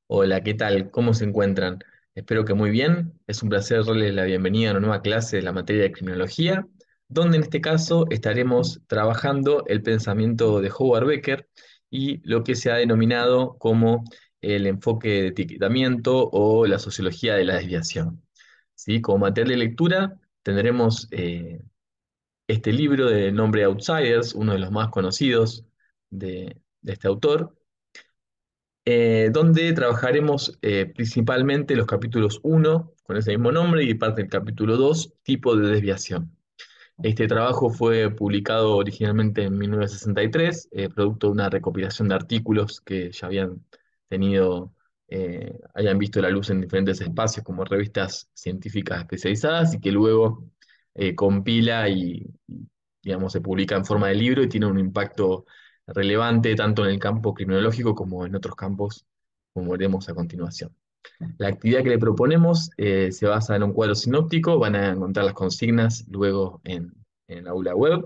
Hola, ¿qué tal? ¿Cómo se encuentran? Espero que muy bien. Es un placer darles la bienvenida a una nueva clase de la materia de criminología, donde en este caso estaremos trabajando el pensamiento de Howard Becker y lo que se ha denominado como el enfoque de etiquetamiento o la sociología de la desviación. ¿Sí? Como material de lectura tendremos este libro de nombre Outsiders, uno de los más conocidos de este autor, donde trabajaremos principalmente los capítulos uno con ese mismo nombre, y parte del capítulo 2 tipo de desviación. Este trabajo fue publicado originalmente en 1963, producto de una recopilación de artículos que ya habían tenido, hayan visto la luz en diferentes espacios como revistas científicas especializadas, y que luego compila digamos, se publica en forma de libro y tiene un impacto relevante tanto en el campo criminológico como en otros campos, como veremos a continuación. La actividad que le proponemos se basa en un cuadro sinóptico. Van a encontrar las consignas luego en el aula web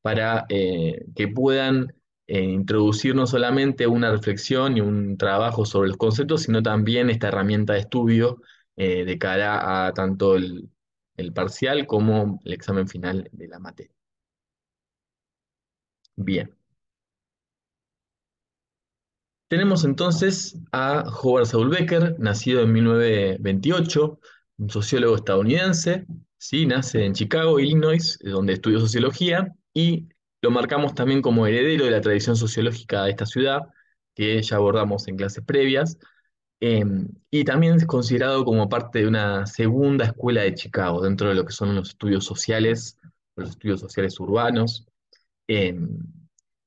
para que puedan introducir no solamente una reflexión y un trabajo sobre los conceptos, sino también esta herramienta de estudio de cara a tanto el parcial como el examen final de la materia. Bien. Tenemos entonces a Howard Saul Becker, nacido en 1928, un sociólogo estadounidense. ¿Sí? Nace en Chicago, Illinois, donde estudió sociología, y lo marcamos también como heredero de la tradición sociológica de esta ciudad, que ya abordamos en clases previas. Eh, y también es considerado como parte de una segunda escuela de Chicago, dentro de lo que son los estudios sociales, los estudios sociales urbanos. Eh,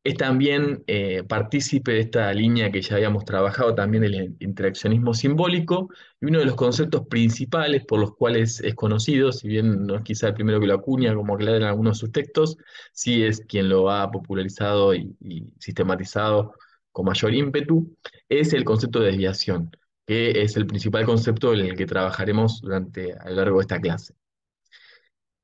es también partícipe de esta línea que ya habíamos trabajado también del interaccionismo simbólico, y uno de los conceptos principales por los cuales es conocido, si bien no es quizá el primero que lo acuña, como aclara en algunos de sus textos, sí es quien lo ha popularizado y sistematizado con mayor ímpetu, es el concepto de desviación, que es el principal concepto en el que trabajaremos a lo largo de esta clase.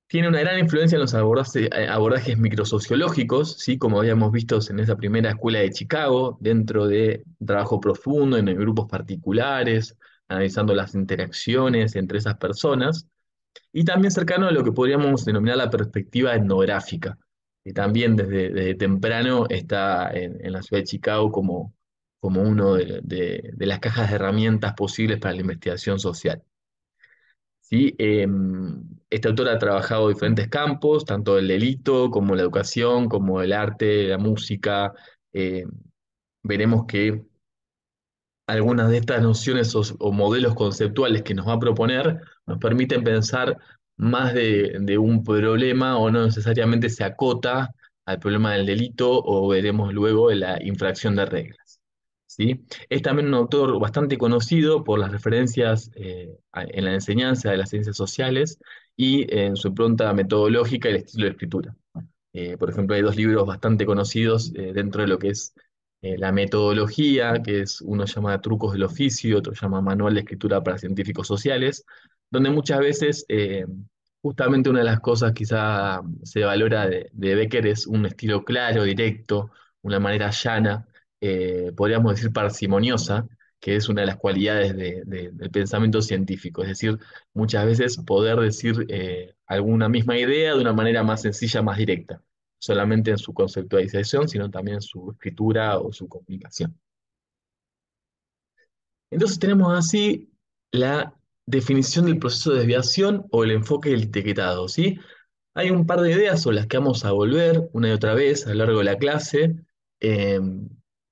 Tiene una gran influencia en los abordajes microsociológicos, ¿sí? Como habíamos visto en esa primera escuela de Chicago, dentro de un trabajo profundo en grupos particulares, analizando las interacciones entre esas personas, y también cercano a lo que podríamos denominar la perspectiva etnográfica, que también desde temprano está en la ciudad de Chicago como uno de las cajas de herramientas posibles para la investigación social. ¿Sí? Este autor ha trabajado en diferentes campos, tanto el delito como la educación, como el arte, la música. Eh, Veremos que algunas de estas nociones o modelos conceptuales que nos va a proponer nos permiten pensar más de un problema, o no necesariamente se acota al problema del delito, o veremos luego la infracción de reglas. ¿Sí? Es también un autor bastante conocido por las referencias en la enseñanza de las ciencias sociales y en su impronta metodológica y el estilo de escritura. Por ejemplo, hay dos libros bastante conocidos dentro de lo que es la metodología, que es uno llama Trucos del Oficio, otro llama Manual de Escritura para Científicos Sociales, donde muchas veces justamente una de las cosas quizá se valora de Becker es un estilo claro, directo, una manera llana, podríamos decir parsimoniosa, que es una de las cualidades del pensamiento científico. Es decir, muchas veces poder decir alguna misma idea de una manera más sencilla, más directa, solamente en su conceptualización, sino también en su escritura o su comunicación. Entonces tenemos así la definición del proceso de desviación o el enfoque del etiquetado, ¿sí? Hay un par de ideas sobre las que vamos a volver una y otra vez a lo largo de la clase, eh,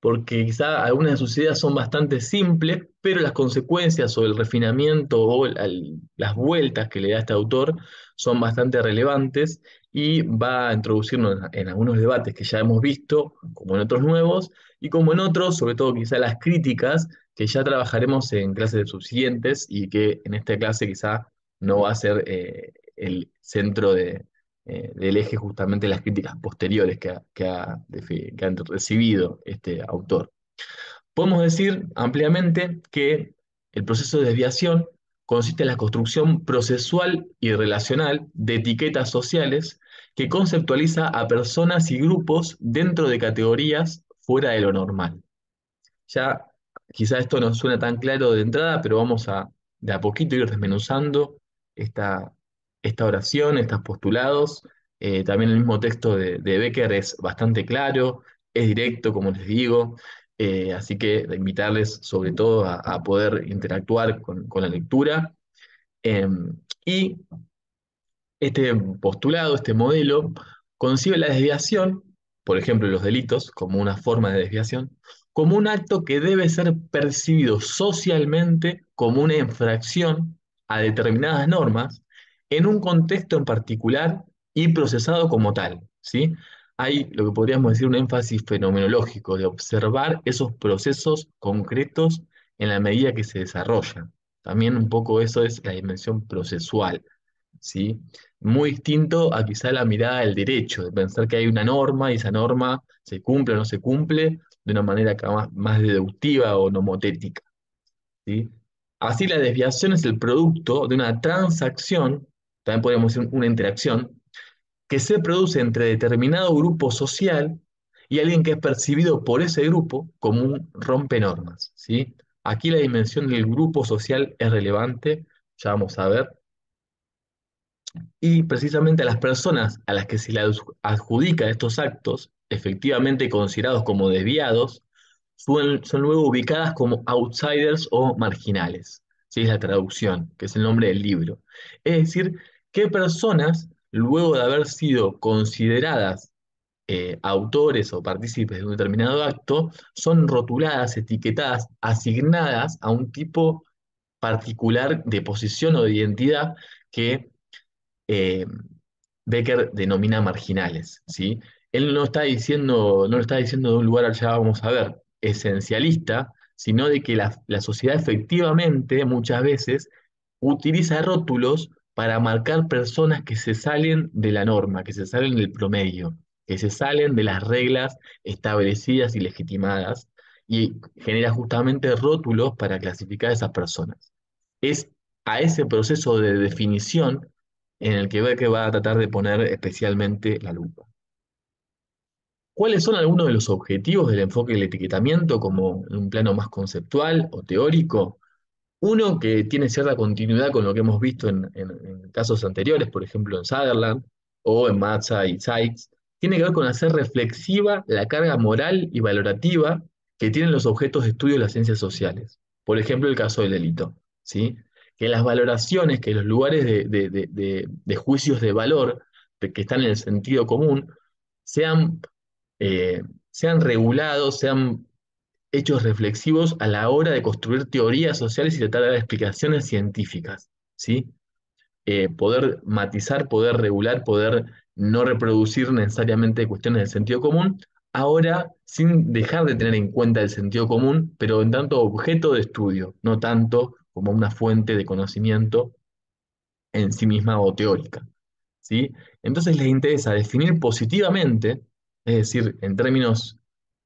porque quizá algunas de sus ideas son bastante simples, pero las consecuencias o el refinamiento o las vueltas que le da este autor son bastante relevantes, y va a introducirnos en algunos debates que ya hemos visto, como en otros nuevos, y como en otros, sobre todo quizá las críticas, que ya trabajaremos en clases subsiguientes, y que en esta clase quizá no va a ser el centro del eje justamente las críticas posteriores que han recibido este autor. Podemos decir ampliamente que el proceso de desviación consiste en la construcción procesual y relacional de etiquetas sociales que conceptualiza a personas y grupos dentro de categorías fuera de lo normal. Ya Quizá esto no suena tan claro de entrada, pero vamos a de a poquito ir desmenuzando esta, esta oración, estos postulados. También el mismo texto de Becker es bastante claro, es directo, como les digo, así que de invitarles sobre todo a poder interactuar con la lectura. Eh, y este postulado, este modelo, concibe la desviación, por ejemplo, los delitos, como una forma de desviación, como un acto que debe ser percibido socialmente como una infracción a determinadas normas en un contexto en particular y procesado como tal, ¿sí? Hay lo que podríamos decir un énfasis fenomenológico de observar esos procesos concretos en la medida que se desarrollan. También un poco eso es la dimensión procesual, ¿sí? Muy distinto a quizá la mirada del derecho, de pensar que hay una norma y esa norma se cumple o no se cumple de una manera más deductiva o nomotética, ¿sí? Así la desviación es el producto de una transacción, también podemos decir una interacción, que se produce entre determinado grupo social y alguien que es percibido por ese grupo como un rompenormas, ¿sí? Aquí la dimensión del grupo social es relevante, ya vamos a ver. Y precisamente a las personas a las que se le adjudica estos actos, efectivamente considerados como desviados, son luego ubicadas como outsiders o marginales. ¿Sí? Es la traducción, que es el nombre del libro. Es decir, qué personas, luego de haber sido consideradas autores o partícipes de un determinado acto, son rotuladas, etiquetadas, asignadas a un tipo particular de posición o de identidad que eh, Becker denomina marginales, ¿sí? Él no está diciendo, no lo está diciendo de un lugar, allá vamos a ver, esencialista, sino de que la sociedad efectivamente muchas veces utiliza rótulos para marcar personas que se salen de la norma, que se salen del promedio, que se salen de las reglas establecidas y legitimadas, y genera justamente rótulos para clasificar a esas personas. Es a ese proceso de definición en el que Becker va a tratar de poner especialmente la lupa. ¿Cuáles son algunos de los objetivos del enfoque del etiquetamiento como en un plano más conceptual o teórico? Uno que tiene cierta continuidad con lo que hemos visto en casos anteriores, por ejemplo en Sutherland o en Matza y Sykes, tiene que ver con hacer reflexiva la carga moral y valorativa que tienen los objetos de estudio de las ciencias sociales. Por ejemplo, el caso del delito, ¿sí? Que las valoraciones, que los lugares de juicios de valor que están en el sentido común sean, eh, sean regulados, sean hechos reflexivos a la hora de construir teorías sociales y tratar de dar explicaciones científicas, ¿sí? Poder matizar, poder regular, poder no reproducir necesariamente cuestiones del sentido común, ahora sin dejar de tener en cuenta el sentido común, pero en tanto objeto de estudio, no tanto como una fuente de conocimiento en sí misma o teórica, ¿sí? Entonces les interesa definir positivamente, es decir, en términos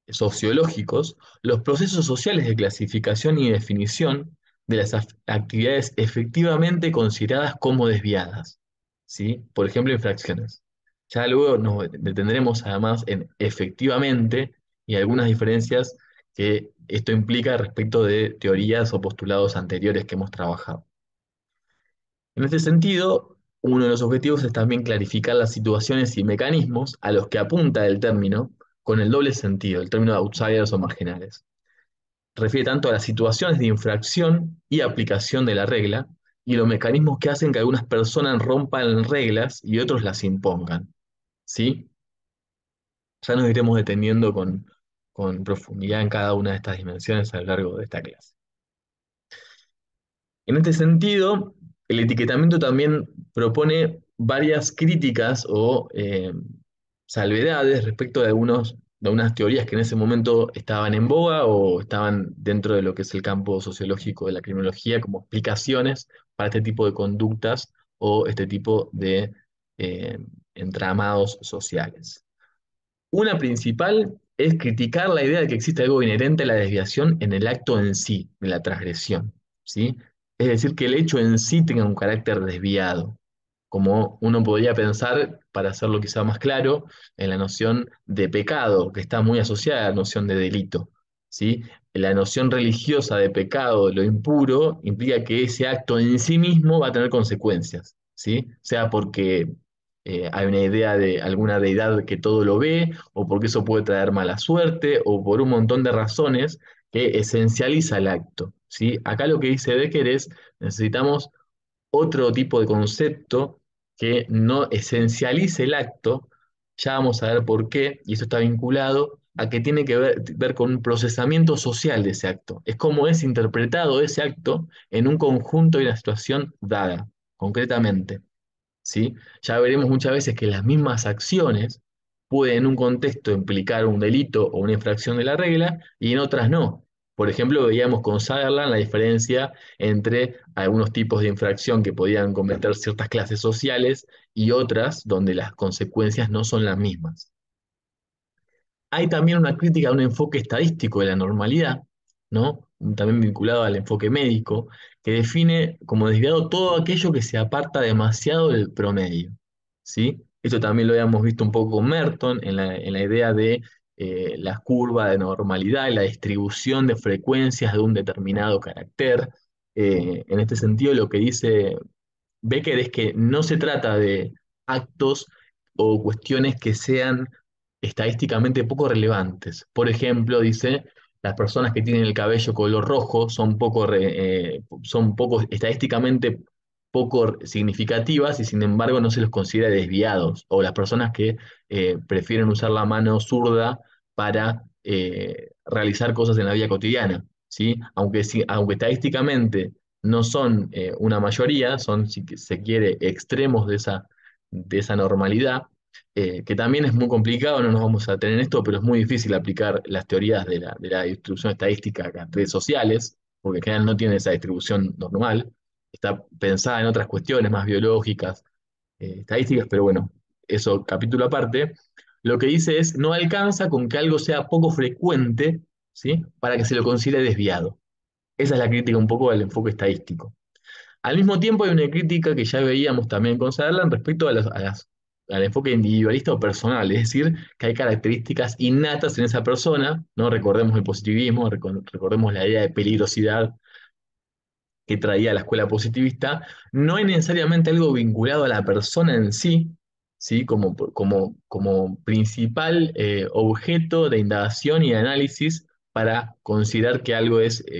sociológicos, los procesos sociales de clasificación y definición de las actividades efectivamente consideradas como desviadas, ¿sí? Por ejemplo, infracciones. Ya luego nos detendremos además en efectivamente y algunas diferencias que esto implica respecto de teorías o postulados anteriores que hemos trabajado. En este sentido, uno de los objetivos es también clarificar las situaciones y mecanismos a los que apunta el término con el doble sentido, el término de outsiders o marginales. Refiere tanto a las situaciones de infracción y aplicación de la regla y los mecanismos que hacen que algunas personas rompan reglas y otros las impongan. ¿Sí? Ya nos iremos deteniendo con profundidad en cada una de estas dimensiones a lo largo de esta clase. En este sentido, el etiquetamiento también propone varias críticas o salvedades respecto de algunas teorías que en ese momento estaban en boga o estaban dentro de lo que es el campo sociológico de la criminología como explicaciones para este tipo de conductas o este tipo de eh, entramados sociales. Una principal es criticar la idea de que existe algo inherente a la desviación en el acto en sí, de la transgresión, ¿sí? Es decir, que el hecho en sí tenga un carácter desviado, como uno podría pensar, para hacerlo quizá más claro, en la noción de pecado, que está muy asociada a la noción de delito, ¿sí? La noción religiosa de pecado, lo impuro, implica que ese acto en sí mismo va a tener consecuencias, ¿sí? Sea porque hay una idea de alguna deidad que todo lo ve, o porque eso puede traer mala suerte, o por un montón de razones que esencializa el acto, ¿sí? Acá lo que dice Becker es, necesitamos otro tipo de concepto que no esencialice el acto, ya vamos a ver por qué, y eso está vinculado a que tiene que ver con un procesamiento social de ese acto. Es cómo es interpretado ese acto en un conjunto y una situación dada, concretamente. ¿Sí? Ya veremos muchas veces que las mismas acciones pueden en un contexto implicar un delito o una infracción de la regla y en otras no. Por ejemplo, veíamos con Sutherland la diferencia entre algunos tipos de infracción que podían cometer ciertas clases sociales y otras donde las consecuencias no son las mismas. Hay también una crítica a un enfoque estadístico de la normalidad, ¿no? También vinculado al enfoque médico, que define como desviado todo aquello que se aparta demasiado del promedio, ¿sí? Esto también lo habíamos visto un poco con Merton en la idea de la curva de normalidad y la distribución de frecuencias de un determinado carácter. En este sentido, lo que dice Becker es que no se trata de actos o cuestiones que sean estadísticamente poco relevantes. Por ejemplo, dice, las personas que tienen el cabello color rojo son poco estadísticamente poco significativas y sin embargo no se los considera desviados. O las personas que prefieren usar la mano zurda para realizar cosas en la vida cotidiana. ¿Sí? Aunque estadísticamente no son una mayoría, son, si se quiere, extremos de esa normalidad, que también es muy complicado, no nos vamos a tener en esto, pero es muy difícil aplicar las teorías de la distribución estadística a redes sociales, porque en general no tiene esa distribución normal, está pensada en otras cuestiones más biológicas, estadísticas, pero bueno, eso capítulo aparte. Lo que dice es, no alcanza con que algo sea poco frecuente, ¿sí? Para que se lo considere desviado. Esa es la crítica un poco del enfoque estadístico. Al mismo tiempo hay una crítica que ya veíamos también con Sutherland respecto al enfoque individualista o personal, es decir, que hay características innatas en esa persona, ¿no? Recordemos el positivismo, recordemos la idea de peligrosidad que traía la escuela positivista, no es necesariamente algo vinculado a la persona en sí, ¿sí? Como principal objeto de indagación y análisis para considerar que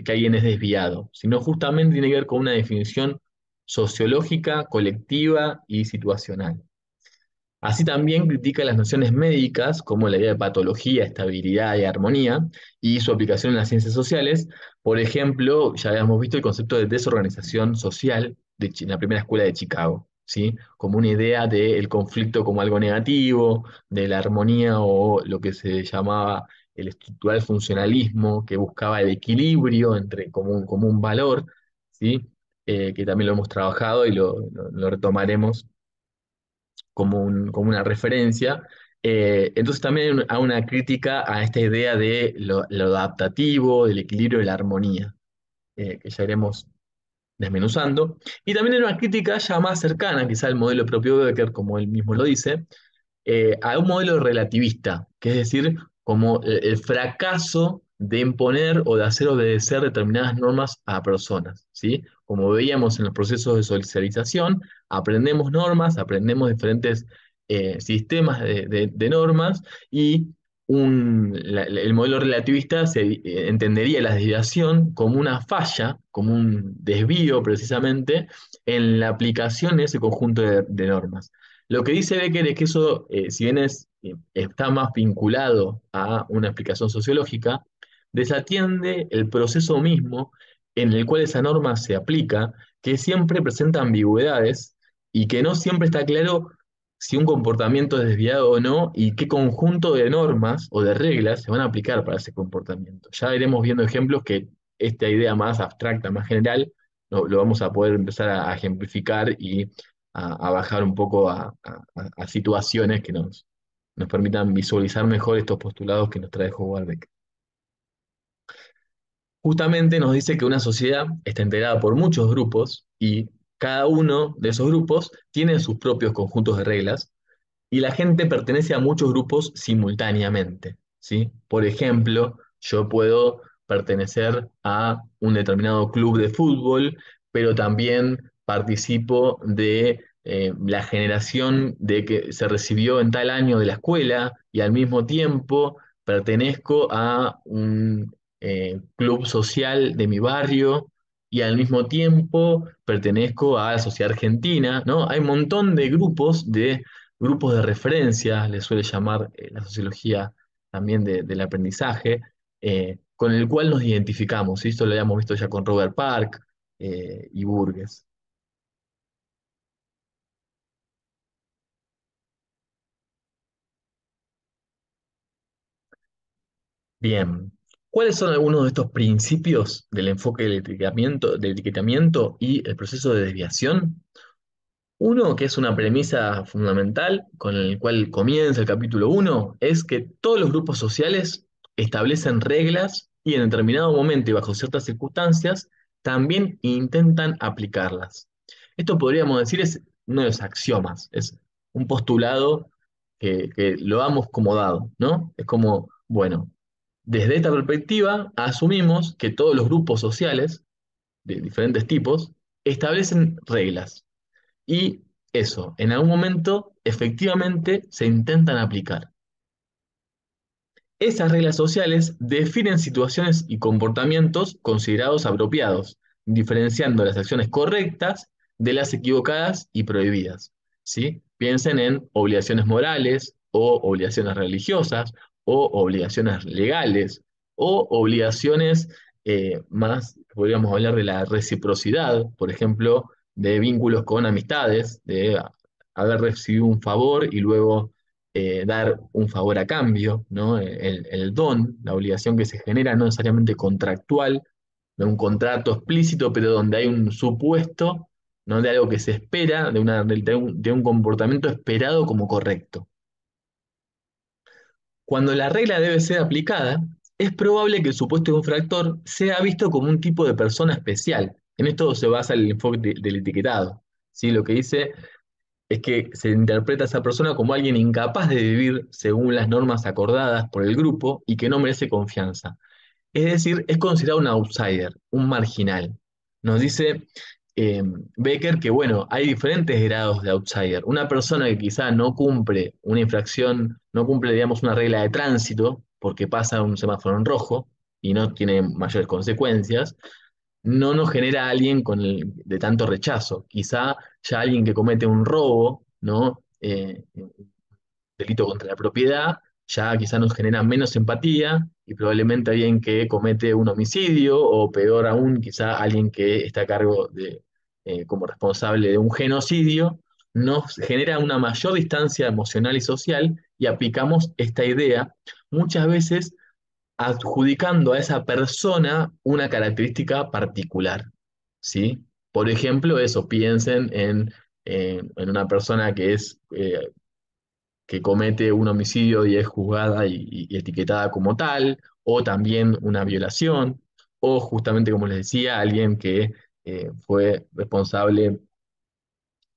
que alguien es desviado, sino justamente tiene que ver con una definición sociológica, colectiva y situacional. Así también critica las nociones médicas, como la idea de patología, estabilidad y armonía, y su aplicación en las ciencias sociales. Por ejemplo, ya habíamos visto el concepto de desorganización social en la primera escuela de Chicago, ¿sí? Como una idea del conflicto como algo negativo, de la armonía o lo que se llamaba el estructural funcionalismo, que buscaba el equilibrio como un valor, ¿sí? Que también lo hemos trabajado y lo retomaremos como una referencia. Entonces también hay una crítica a esta idea de lo adaptativo, del equilibrio y la armonía, que ya iremos desmenuzando. Y también hay una crítica ya más cercana, quizá al modelo propio de Becker, como él mismo lo dice, a un modelo relativista, que es decir, como el fracaso de imponer o de hacer obedecer determinadas normas a personas, ¿sí? Como veíamos en los procesos de socialización, aprendemos normas, aprendemos diferentes sistemas de normas y el modelo relativista entendería la desviación como una falla, como un desvío precisamente en la aplicación de ese conjunto de normas. Lo que dice Becker es que eso, si bien está más vinculado a una explicación sociológica, desatiende el proceso mismo en el cual esa norma se aplica, que siempre presenta ambigüedades y que no siempre está claro si un comportamiento es desviado o no y qué conjunto de normas o de reglas se van a aplicar para ese comportamiento. Ya iremos viendo ejemplos que esta idea más abstracta, más general, lo vamos a poder empezar a ejemplificar y a bajar un poco a situaciones que nos permitan visualizar mejor estos postulados que nos trae Howard Beck. Justamente nos dice que una sociedad está integrada por muchos grupos y cada uno de esos grupos tiene sus propios conjuntos de reglas y la gente pertenece a muchos grupos simultáneamente, ¿sí? Por ejemplo, Yo puedo pertenecer a un determinado club de fútbol, pero también participo de la generación de que se recibió en tal año de la escuela y al mismo tiempo pertenezco a un club social de mi barrio y al mismo tiempo pertenezco a la Sociedad Argentina, ¿no? Hay un montón de grupos de referencia, le suele llamar la sociología también del aprendizaje, con el cual nos identificamos, ¿sí? Esto lo habíamos visto ya con Robert Park y Burgess. Bien, ¿cuáles son algunos de estos principios del enfoque del etiquetamiento y el proceso de desviación? Uno, que es una premisa fundamental con el cual comienza el capítulo uno, es que todos los grupos sociales establecen reglas y en determinado momento y bajo ciertas circunstancias también intentan aplicarlas. Esto podríamos decir es uno de los axiomas, es un postulado que lo damos como dado, ¿no? Es como, bueno, desde esta perspectiva asumimos que todos los grupos sociales de diferentes tipos establecen reglas y eso, en algún momento, efectivamente, se intentan aplicar. Esas reglas sociales definen situaciones y comportamientos considerados apropiados, diferenciando las acciones correctas de las equivocadas y prohibidas. ¿Sí? Piensen en obligaciones morales o obligaciones religiosas o obligaciones legales o obligaciones más, podríamos hablar de la reciprocidad, por ejemplo, de vínculos con amistades, de haber recibido un favor y luego dar un favor a cambio, ¿no? El don, la obligación que se genera no necesariamente contractual, de un contrato explícito, pero donde hay un supuesto, ¿no? De algo que se espera, de un comportamiento esperado como correcto. Cuando la regla debe ser aplicada, es probable que el supuesto infractor sea visto como un tipo de persona especial. En esto se basa el enfoque del etiquetado. ¿Sí? Lo que dice es que se interpreta a esa persona como alguien incapaz de vivir según las normas acordadas por el grupo y que no merece confianza. Es decir, es considerado un outsider, un marginal. Nos dice Becker que, bueno, hay diferentes grados de outsider. Una persona que quizá no cumple una infracción, no cumple, digamos, una regla de tránsito porque pasa un semáforo en rojo y no tiene mayores consecuencias, no nos genera a alguien de tanto rechazo. Quizá ya alguien que comete un robo, ¿no? Delito contra la propiedad, ya quizá nos genera menos empatía y probablemente alguien que comete un homicidio o peor aún, quizá alguien que está a cargo como responsable de un genocidio, nos genera una mayor distancia emocional y social y aplicamos esta idea muchas veces adjudicando a esa persona una característica particular, ¿sí? Por ejemplo, eso, piensen en una persona que comete un homicidio y es juzgada y etiquetada como tal, o también una violación, o justamente, como les decía, alguien que fue responsable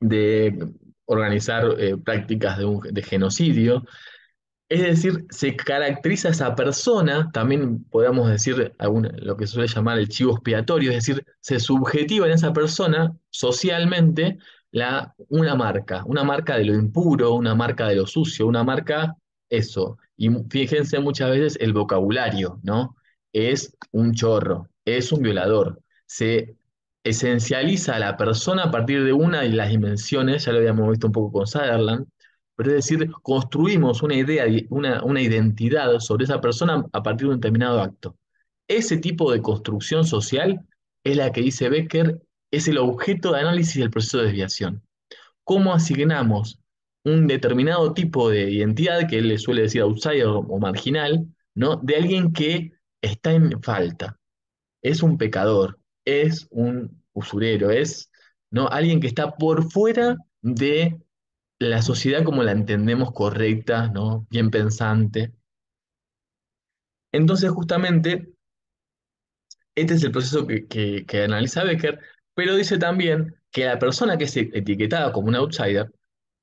de organizar prácticas de genocidio. Es decir, se caracteriza a esa persona, también podemos decir lo que se suele llamar el chivo expiatorio, es decir, se subjetiva en esa persona socialmente una marca de lo impuro, una marca de lo sucio, una marca eso. Y fíjense muchas veces el vocabulario, ¿no? Es un chorro, es un violador. Se esencializa a la persona a partir de una de las dimensiones, ya lo habíamos visto un poco con Sutherland, pero es decir, construimos una idea, una identidad sobre esa persona a partir de un determinado acto. Ese tipo de construcción social es la que dice Becker, es el objeto de análisis del proceso de desviación. ¿Cómo asignamos un determinado tipo de identidad, que él le suele decir outsider o marginal, ¿no? De alguien que está en falta, es un pecador, es un usurero, es, ¿no? Alguien que está por fuera de la sociedad como la entendemos correcta, ¿no? Bien pensante. Entonces, justamente, este es el proceso que analiza Becker, pero dice también que la persona que es etiquetada como un outsider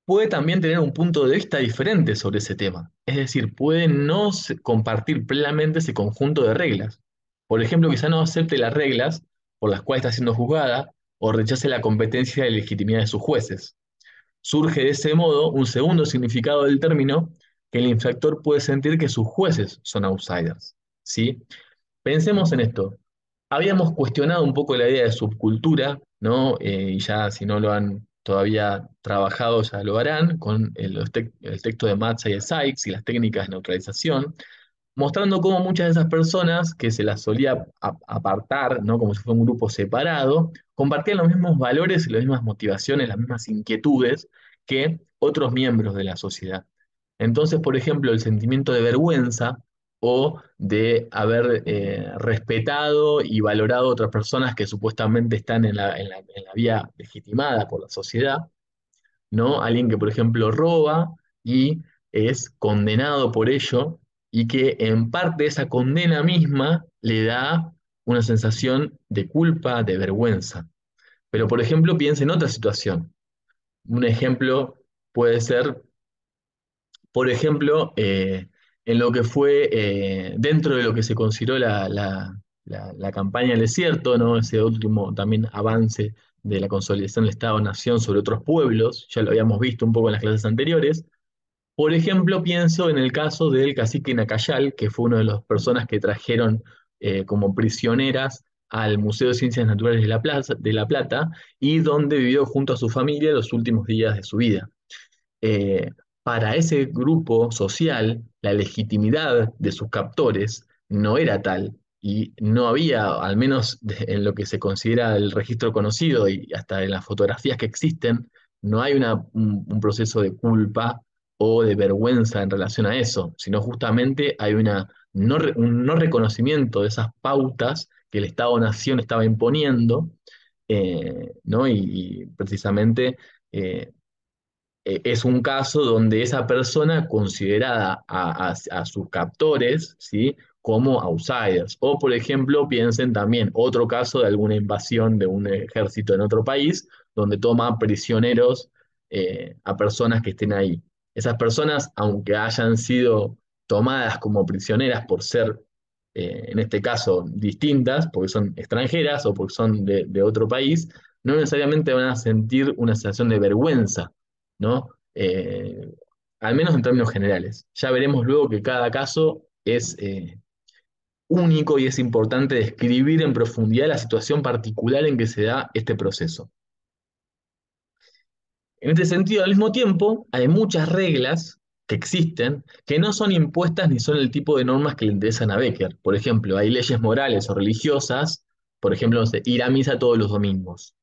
puede también tener un punto de vista diferente sobre ese tema. Es decir, puede no compartir plenamente ese conjunto de reglas. Por ejemplo, quizá no acepte las reglas por las cuales está siendo juzgada o rechace la competencia y la legitimidad de sus jueces. Surge de ese modo un segundo significado del término, que el infractor puede sentir que sus jueces son outsiders. ¿Sí? Pensemos en esto. Habíamos cuestionado un poco la idea de subcultura, ¿no? Y ya si no lo han todavía trabajado, ya lo harán, con el texto de Matzai y Sykes y las técnicas de neutralización, mostrando cómo muchas de esas personas que se las solía apartar, ¿no? Como si fuera un grupo separado, compartían los mismos valores y las mismas motivaciones, las mismas inquietudes que otros miembros de la sociedad. Entonces, por ejemplo, el sentimiento de vergüenza o de haber respetado y valorado a otras personas que supuestamente están en la vía legitimada por la sociedad, ¿no? Alguien que, por ejemplo, roba y es condenado por ello y que en parte esa condena misma le da una sensación de culpa, de vergüenza. Pero, por ejemplo, piensa en otra situación. Un ejemplo puede ser, por ejemplo, en lo que fue dentro de lo que se consideró la campaña del desierto, ¿no? Ese último también avance de la consolidación del Estado-Nación sobre otros pueblos, ya lo habíamos visto un poco en las clases anteriores. Por ejemplo, pienso en el caso del cacique Nacayal, que fue una de las personas que trajeron como prisioneras al Museo de Ciencias Naturales de La Plata y donde vivió junto a su familia los últimos días de su vida. eh, para ese grupo social, la legitimidad de sus captores no era tal y no había, al menos en lo que se considera el registro conocido y hasta en las fotografías que existen, no hay un proceso de culpa o de vergüenza en relación a eso, sino justamente hay un no reconocimiento de esas pautas que el Estado-Nación estaba imponiendo, ¿no? Y precisamente es un caso donde esa persona considerada a sus captores, ¿sí? Como outsiders. O, por ejemplo, piensen también otro caso de alguna invasión de un ejército en otro país, donde toma prisioneros a personas que estén ahí. Esas personas, aunque hayan sido tomadas como prisioneras por ser, en este caso, distintas, porque son extranjeras o porque son de otro país, no necesariamente van a sentir una sensación de vergüenza, ¿no? Al menos en términos generales. Ya veremos luego que cada caso es único y es importante describir en profundidad la situación particular en que se da este proceso. En este sentido, al mismo tiempo, hay muchas reglas que existen que no son impuestas ni son el tipo de normas que le interesan a Becker. Por ejemplo, hay leyes morales o religiosas, por ejemplo, no sé, ir a misa todos los domingos.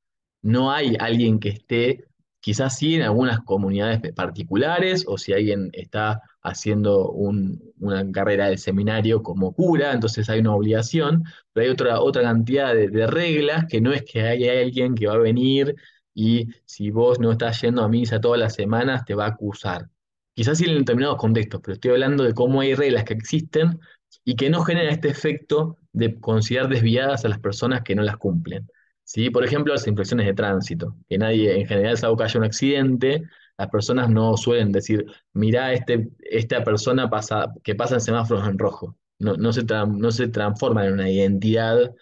No hay alguien que esté, quizás sí en algunas comunidades particulares, o si alguien está haciendo una carrera de seminario como cura, entonces hay una obligación, pero hay otra cantidad de reglas que no es que haya alguien que va a venir y si vos no estás yendo a misa todas las semanas, te va a acusar. Quizás sí en determinados contextos, pero estoy hablando de cómo hay reglas que existen y que no generan este efecto de considerar desviadas a las personas que no las cumplen. ¿Sí? Por ejemplo, las infracciones de tránsito, que nadie, en general, salvo que haya un accidente, las personas no suelen decir, mirá, esta persona que pasa en semáforos en rojo. No se transforma en una identidad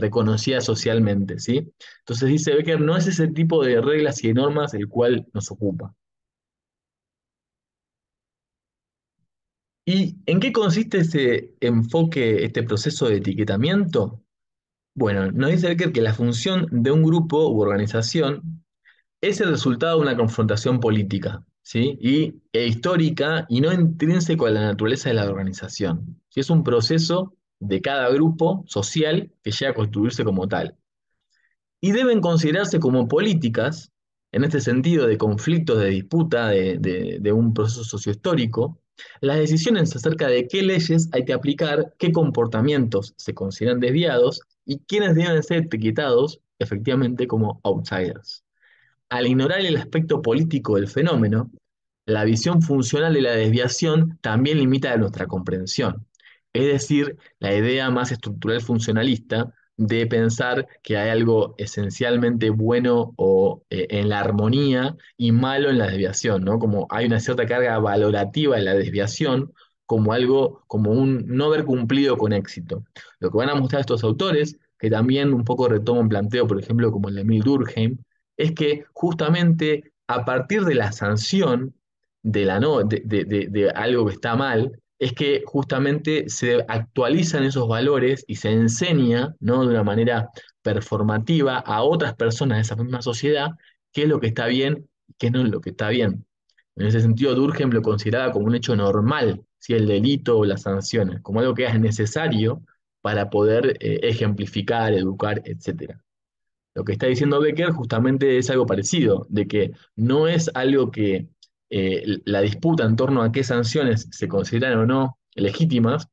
reconocida socialmente, ¿sí? Entonces dice Becker, no es ese tipo de reglas y de normas el cual nos ocupa. ¿Y en qué consiste ese enfoque, este proceso de etiquetamiento? Bueno, nos dice Becker que la función de un grupo u organización es el resultado de una confrontación política, ¿sí? E histórica y no intrínseco a la naturaleza de la organización. ¿Sí? Es un proceso de cada grupo social que llega a constituirse como tal. Y deben considerarse como políticas, en este sentido de conflictos, de disputa, de un proceso sociohistórico, las decisiones acerca de qué leyes hay que aplicar, qué comportamientos se consideran desviados y quiénes deben ser etiquetados efectivamente como outsiders. Al ignorar el aspecto político del fenómeno, la visión funcional de la desviación también limita nuestra comprensión. Es decir, la idea más estructural funcionalista de pensar que hay algo esencialmente bueno o en la armonía y malo en la desviación, ¿no? Como hay una cierta carga valorativa en la desviación como algo, como un no haber cumplido con éxito. Lo que van a mostrar estos autores, que también un poco retoman un planteo, por ejemplo, como el de Emil Durkheim, es que justamente a partir de la sanción de, la no, de algo que está mal, es que justamente se actualizan esos valores y se enseña, ¿no? De una manera performativa a otras personas de esa misma sociedad qué es lo que está bien y qué no es lo que está bien. En ese sentido, Durkheim lo consideraba como un hecho normal, ¿sí? El delito o las sanciones, como algo que es necesario para poder ejemplificar, educar, etcétera. Lo que está diciendo Becker justamente es algo parecido, de que no es algo que la disputa en torno a qué sanciones se consideran o no legítimas,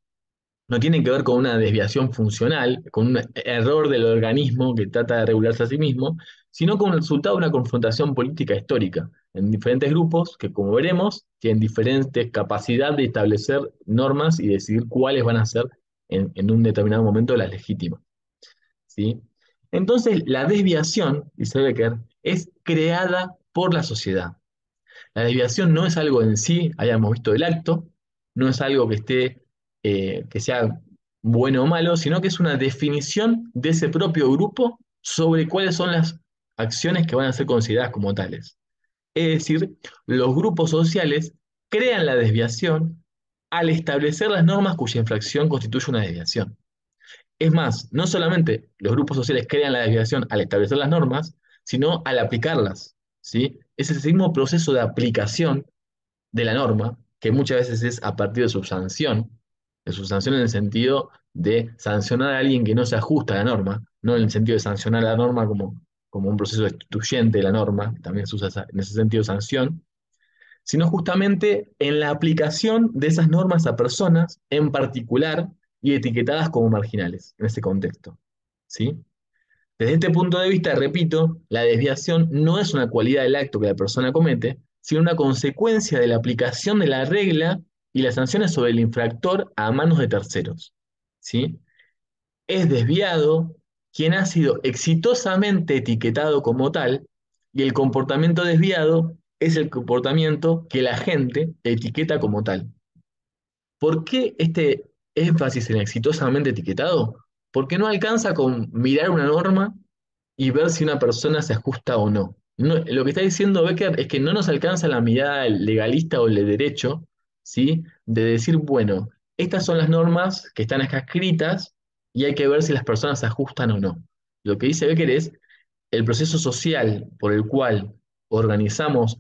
no tiene que ver con una desviación funcional, con un error del organismo que trata de regularse a sí mismo, sino con el resultado de una confrontación política histórica en diferentes grupos que, como veremos, tienen diferentes capacidad de establecer normas y decidir cuáles van a ser en un determinado momento las legítimas. ¿Sí? Entonces, la desviación, dice Becker, es creada por la sociedad. La desviación no es algo en sí, hayamos visto el acto, no es algo que esté, que sea bueno o malo, sino que es una definición de ese propio grupo sobre cuáles son las acciones que van a ser consideradas como tales. Es decir, los grupos sociales crean la desviación al establecer las normas cuya infracción constituye una desviación. Es más, no solamente los grupos sociales crean la desviación al establecer las normas, sino al aplicarlas, ¿sí? Es ese mismo proceso de aplicación de la norma, que muchas veces es a partir de su sanción en el sentido de sancionar a alguien que no se ajusta a la norma, no en el sentido de sancionar a la norma como un proceso destituyente de la norma, que también se usa en ese sentido sanción, sino justamente en la aplicación de esas normas a personas en particular y etiquetadas como marginales en ese contexto. ¿Sí? Desde este punto de vista, repito, la desviación no es una cualidad del acto que la persona comete, sino una consecuencia de la aplicación de la regla y las sanciones sobre el infractor a manos de terceros. ¿Sí? Es desviado quien ha sido exitosamente etiquetado como tal, y el comportamiento desviado es el comportamiento que la gente etiqueta como tal. ¿Por qué este énfasis en exitosamente etiquetado? Porque no alcanza con mirar una norma y ver si una persona se ajusta o no. Lo que está diciendo Becker es que no nos alcanza la mirada legalista o el de derecho, ¿sí? De decir, bueno, estas son las normas que están acá escritas y hay que ver si las personas se ajustan o no. Lo que dice Becker es el proceso social por el cual organizamos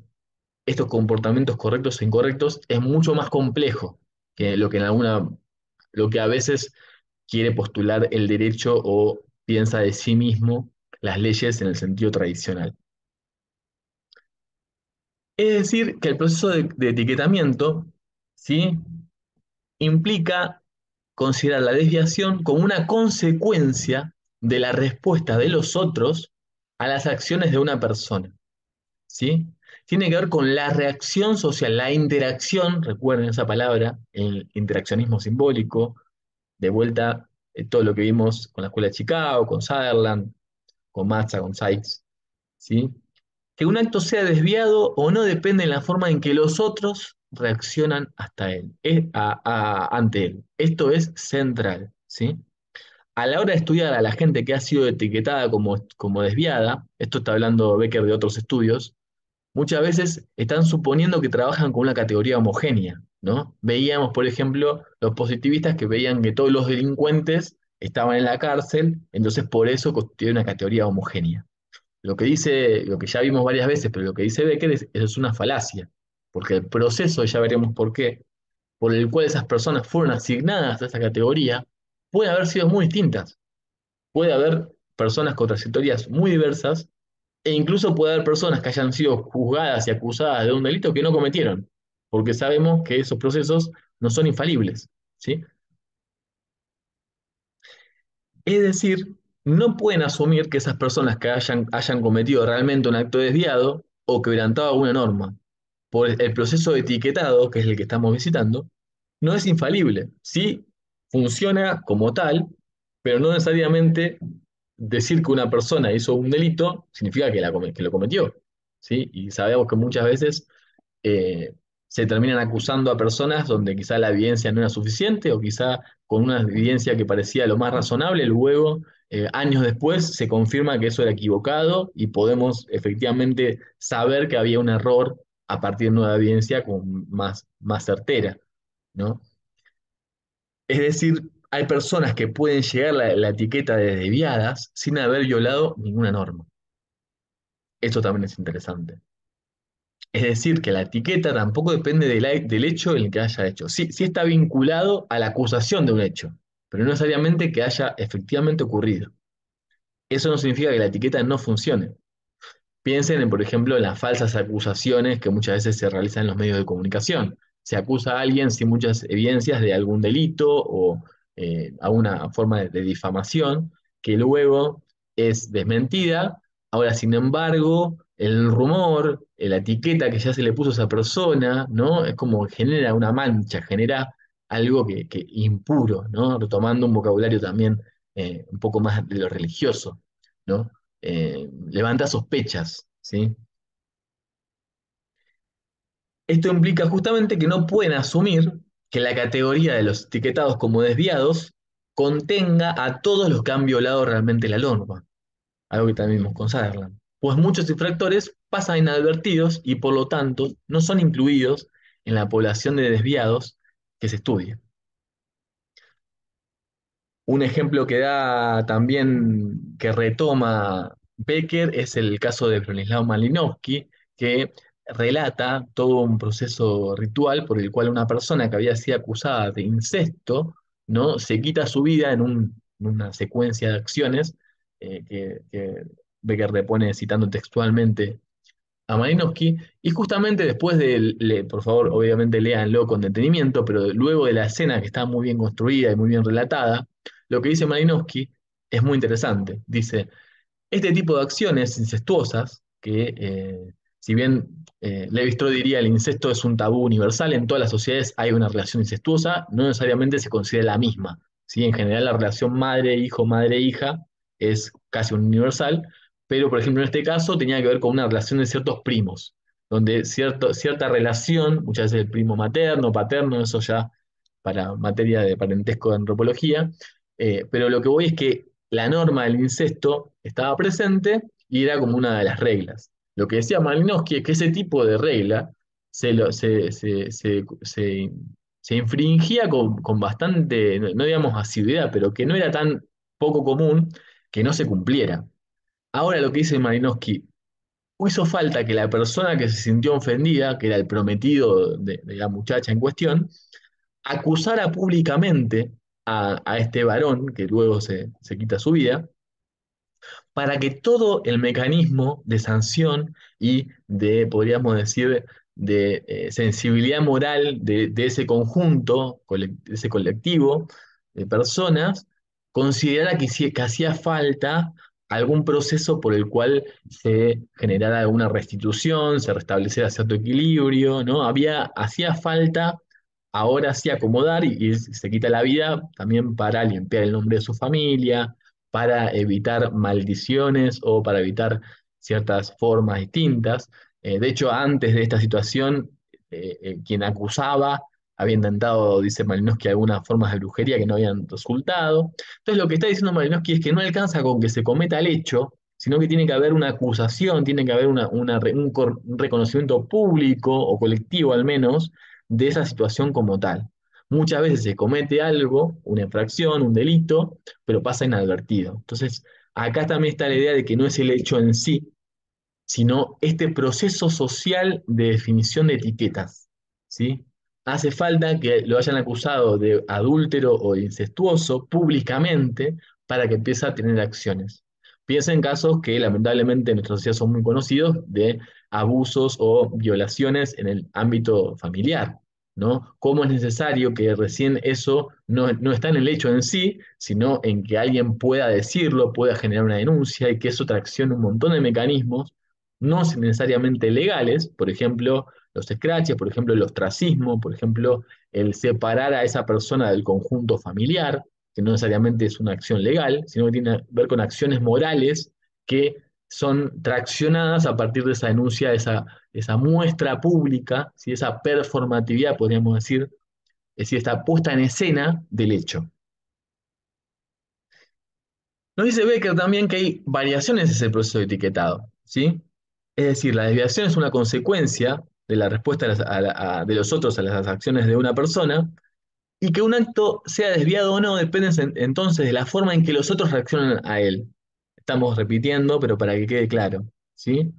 estos comportamientos correctos e incorrectos es mucho más complejo que lo que a veces quiere postular el derecho o piensa de sí mismo las leyes en el sentido tradicional. Es decir, que el proceso de etiquetamiento, ¿sí? Implica considerar la desviación como una consecuencia de la respuesta de los otros a las acciones de una persona. ¿Sí? Tiene que ver con la reacción social, la interacción, recuerden esa palabra, el interaccionismo simbólico, de vuelta todo lo que vimos con la Escuela de Chicago, con Sutherland, con Matza, con Sykes, ¿sí? Que un acto sea desviado o no depende de la forma en que los otros reaccionan hasta él, ante él. Esto es central, ¿sí? A la hora de estudiar a la gente que ha sido etiquetada como desviada, esto está hablando Becker de otros estudios, muchas veces están suponiendo que trabajan con una categoría homogénea, ¿no? Veíamos, por ejemplo, los positivistas que veían que todos los delincuentes estaban en la cárcel, entonces por eso constituye una categoría homogénea. Lo que ya vimos varias veces, pero lo que dice Becker es una falacia, porque el proceso, ya veremos por qué, por el cual esas personas fueron asignadas a esa categoría, puede haber sido muy distintas. Puede haber personas con trayectorias muy diversas e incluso puede haber personas que hayan sido juzgadas y acusadas de un delito que no cometieron, porque sabemos que esos procesos no son infalibles, ¿sí? Es decir, no pueden asumir que esas personas que hayan cometido realmente un acto desviado o quebrantado alguna norma, por el proceso de etiquetado, que es el que estamos visitando, no es infalible, sí funciona como tal, pero no necesariamente decir que una persona hizo un delito significa que lo cometió, ¿sí? Y sabemos que muchas veces eh, se terminan acusando a personas donde quizá la evidencia no era suficiente o quizá con una evidencia que parecía lo más razonable, luego, años después, se confirma que eso era equivocado y podemos efectivamente saber que había un error a partir de nueva evidencia con más certera, ¿no? Es decir, hay personas que pueden llegar a la etiqueta de desviadas sin haber violado ninguna norma. Esto también es interesante. Es decir, que la etiqueta tampoco depende del hecho en el que haya hecho. Sí, sí está vinculado a la acusación de un hecho, pero no necesariamente que haya efectivamente ocurrido. Eso no significa que la etiqueta no funcione. Piensen, por ejemplo, en las falsas acusaciones que muchas veces se realizan en los medios de comunicación. Se acusa a alguien sin muchas evidencias de algún delito o alguna forma de difamación que luego es desmentida. Ahora, sin embargo, el rumor, la etiqueta que ya se le puso a esa persona, ¿no? Es como que genera una mancha, genera algo que impuro, ¿no? Retomando un vocabulario también un poco más de lo religioso, ¿no? Levanta sospechas, ¿sí? Esto implica justamente que no pueden asumir que la categoría de los etiquetados como desviados contenga a todos los que han violado realmente la norma, algo que también vimos con Sutherland. Pues muchos infractores pasan inadvertidos y por lo tanto no son incluidos en la población de desviados que se estudia. Un ejemplo que da también, que retoma Becker, es el caso de Bronislaw Malinowski, que relata todo un proceso ritual por el cual una persona que había sido acusada de incesto, ¿no? Se quita su vida en una secuencia de acciones que Becker repone citando textualmente a Malinowski, y justamente después por favor, obviamente léanlo con detenimiento, pero luego de la escena que está muy bien construida y muy bien relatada, lo que dice Malinowski es muy interesante. Dice, este tipo de acciones incestuosas, que si bien Levi-Strauss diría el incesto es un tabú universal, en todas las sociedades hay una relación incestuosa, no necesariamente se considera la misma. ¿Sí? En general la relación madre-hijo, madre-hija es casi universal, pero por ejemplo en este caso tenía que ver con una relación de ciertos primos, donde cierta relación, muchas veces el primo materno, paterno, eso ya para materia de parentesco de antropología, pero lo que voy es que la norma del incesto estaba presente y era como una de las reglas. Lo que decía Malinowski es que ese tipo de regla se, lo- se- se infringía con bastante, no digamos asiduidad, pero que no era tan poco común que no se cumpliera. Ahora lo que dice Malinowski, hizo falta que la persona que se sintió ofendida, que era el prometido de la muchacha en cuestión, acusara públicamente a este varón, que luego se quita su vida, para que todo el mecanismo de sanción y de, podríamos decir, de sensibilidad moral de ese conjunto, de ese colectivo de personas, considerara que hacía falta algún proceso por el cual se generara alguna restitución, se restableciera cierto equilibrio, ¿no? Hacía falta ahora sí acomodar y se quita la vida también para limpiar el nombre de su familia, para evitar maldiciones o para evitar ciertas formas distintas. De hecho, antes de esta situación, quien acusaba había intentado, dice Malinowski, algunas formas de brujería que no habían resultado. Entonces, lo que está diciendo Malinowski es que no alcanza con que se cometa el hecho, sino que tiene que haber una acusación, tiene que haber un reconocimiento público o colectivo al menos de esa situación como tal. Muchas veces se comete algo, una infracción, un delito, pero pasa inadvertido. Entonces, acá también está la idea de que no es el hecho en sí, sino este proceso social de definición de etiquetas, ¿sí? Hace falta que lo hayan acusado de adúltero o de incestuoso públicamente para que empiece a tener acciones. Piensa en casos que lamentablemente en nuestra sociedad son muy conocidos de abusos o violaciones en el ámbito familiar, ¿no? Cómo es necesario que recién eso no está en el hecho en sí, sino en que alguien pueda decirlo, pueda generar una denuncia y que eso traccione un montón de mecanismos no necesariamente legales, por ejemplo, los scratches, por ejemplo, el ostracismo, por ejemplo, el separar a esa persona del conjunto familiar, que no necesariamente es una acción legal, sino que tiene que ver con acciones morales que son traccionadas a partir de esa denuncia, esa muestra pública, ¿sí? Esa performatividad, podríamos decir, es decir, esta puesta en escena del hecho. Nos dice Becker también que hay variaciones en ese proceso de etiquetado, ¿sí? Es decir, la desviación es una consecuencia de la respuesta de los otros a las acciones de una persona, y que un acto sea desviado o no depende entonces de la forma en que los otros reaccionan a él. Estamos repitiendo, pero para que quede claro, ¿sí?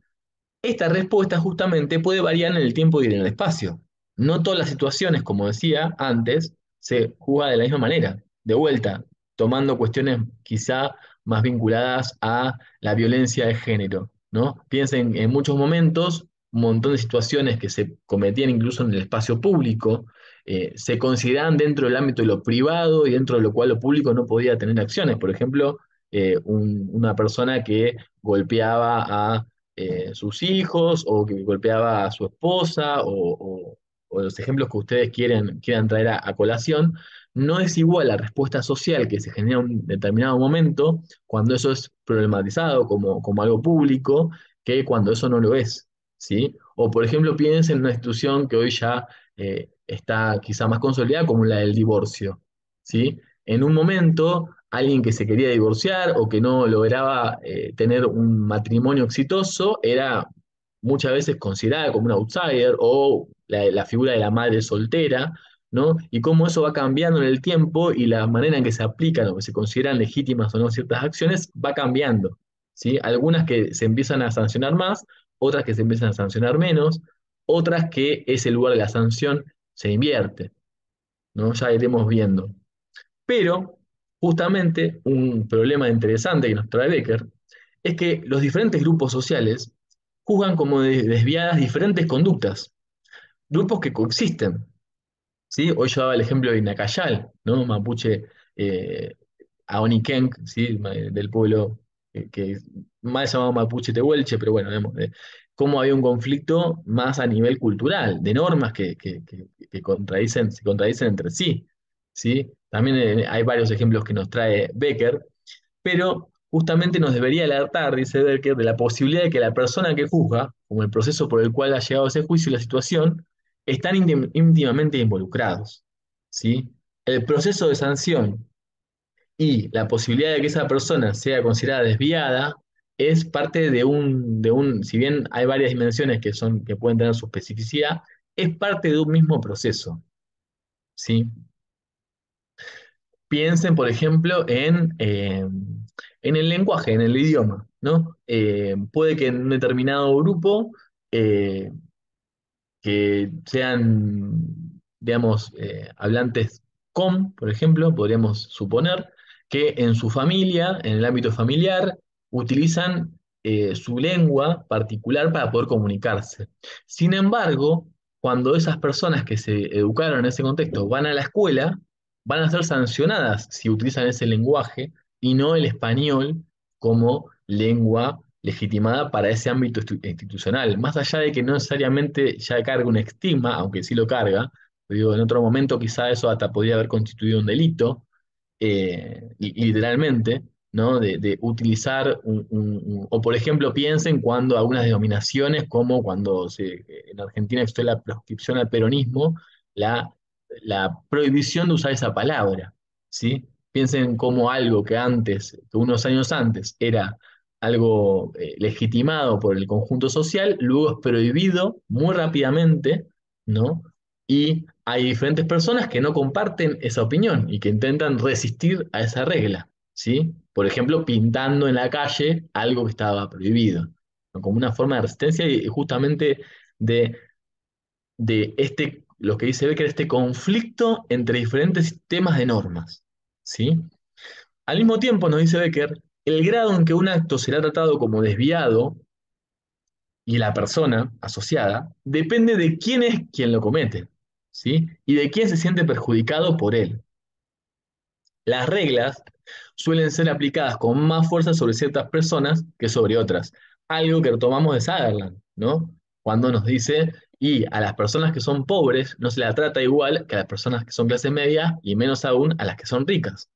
Esta respuesta justamente puede variar en el tiempo y en el espacio. No todas las situaciones, como decía antes, se juega de la misma manera. De vuelta, tomando cuestiones quizá más vinculadas a la violencia de género, ¿no? Piensen en muchos momentos, un montón de situaciones que se cometían incluso en el espacio público, se consideraban dentro del ámbito de lo privado y dentro de lo cual lo público no podía tener acciones. Por ejemplo, una persona que golpeaba a sus hijos o que golpeaba a su esposa o los ejemplos que ustedes quieran traer a colación, no es igual la respuesta social que se genera en un determinado momento cuando eso es problematizado como algo público que cuando eso no lo es, ¿sí? O por ejemplo piensen en una institución que hoy ya está quizá más consolidada como la del divorcio, ¿sí? En un momento, alguien que se quería divorciar o que no lograba tener un matrimonio exitoso era muchas veces considerada como un outsider o la figura de la madre soltera, ¿no? Y cómo eso va cambiando en el tiempo y la manera en que se aplican o que se consideran legítimas o no ciertas acciones va cambiando, ¿sí? Algunas que se empiezan a sancionar más, otras que se empiezan a sancionar menos, otras que ese lugar de la sanción se invierte, ¿no? Ya iremos viendo. Pero, justamente, un problema interesante que nos trae Becker es que los diferentes grupos sociales juzgan como desviadas diferentes conductas, grupos que coexisten, ¿sí? Hoy yo daba el ejemplo de Nacayal, ¿no? Mapuche eh, Aonikenk, ¿sí? Del pueblo que más llamado Mapuche Tehuelche, pero bueno, vemos cómo había un conflicto más a nivel cultural, de normas que se contradicen entre sí, ¿sí? También hay varios ejemplos que nos trae Becker, pero justamente nos debería alertar, dice Becker, de la posibilidad de que la persona que juzga, como el proceso por el cual ha llegado a ese juicio y la situación, están íntimamente involucrados, ¿sí? El proceso de sanción y la posibilidad de que esa persona sea considerada desviada es parte si bien hay varias dimensiones que pueden tener su especificidad, es parte de un mismo proceso, ¿sí? Piensen, por ejemplo, en el lenguaje, en el idioma, ¿no? Puede que en un determinado grupo eh, que sean, digamos, hablantes com, por ejemplo, podríamos suponer que en su familia, en el ámbito familiar, utilizan su lengua particular para poder comunicarse. Sin embargo, cuando esas personas que se educaron en ese contexto van a la escuela, van a ser sancionadas si utilizan ese lenguaje y no el español como lengua legitimada para ese ámbito institucional, más allá de que no necesariamente ya carga un estigma, aunque sí lo carga, digo, en otro momento quizá eso hasta podría haber constituido un delito, literalmente, ¿no? De utilizar o por ejemplo piensen cuando algunas denominaciones, como cuando en Argentina existió la proscripción al peronismo, la, la prohibición de usar esa palabra, ¿sí? Piensen como algo que antes, que unos años antes era algo legitimado por el conjunto social, luego es prohibido muy rápidamente, ¿no? Y hay diferentes personas que no comparten esa opinión y que intentan resistir a esa regla, ¿sí? Por ejemplo, pintando en la calle algo que estaba prohibido, ¿no? Como una forma de resistencia y justamente de, lo que dice Becker, este conflicto entre diferentes sistemas de normas, ¿sí? Al mismo tiempo, nos dice Becker, el grado en que un acto será tratado como desviado y la persona asociada depende de quién es quien lo comete, ¿sí? Y de quién se siente perjudicado por él. Las reglas suelen ser aplicadas con más fuerza sobre ciertas personas que sobre otras. Algo que retomamos de Sutherland, ¿no? Cuando nos dice, y a las personas que son pobres no se las trata igual que a las personas que son clase media y menos aún a las que son ricas.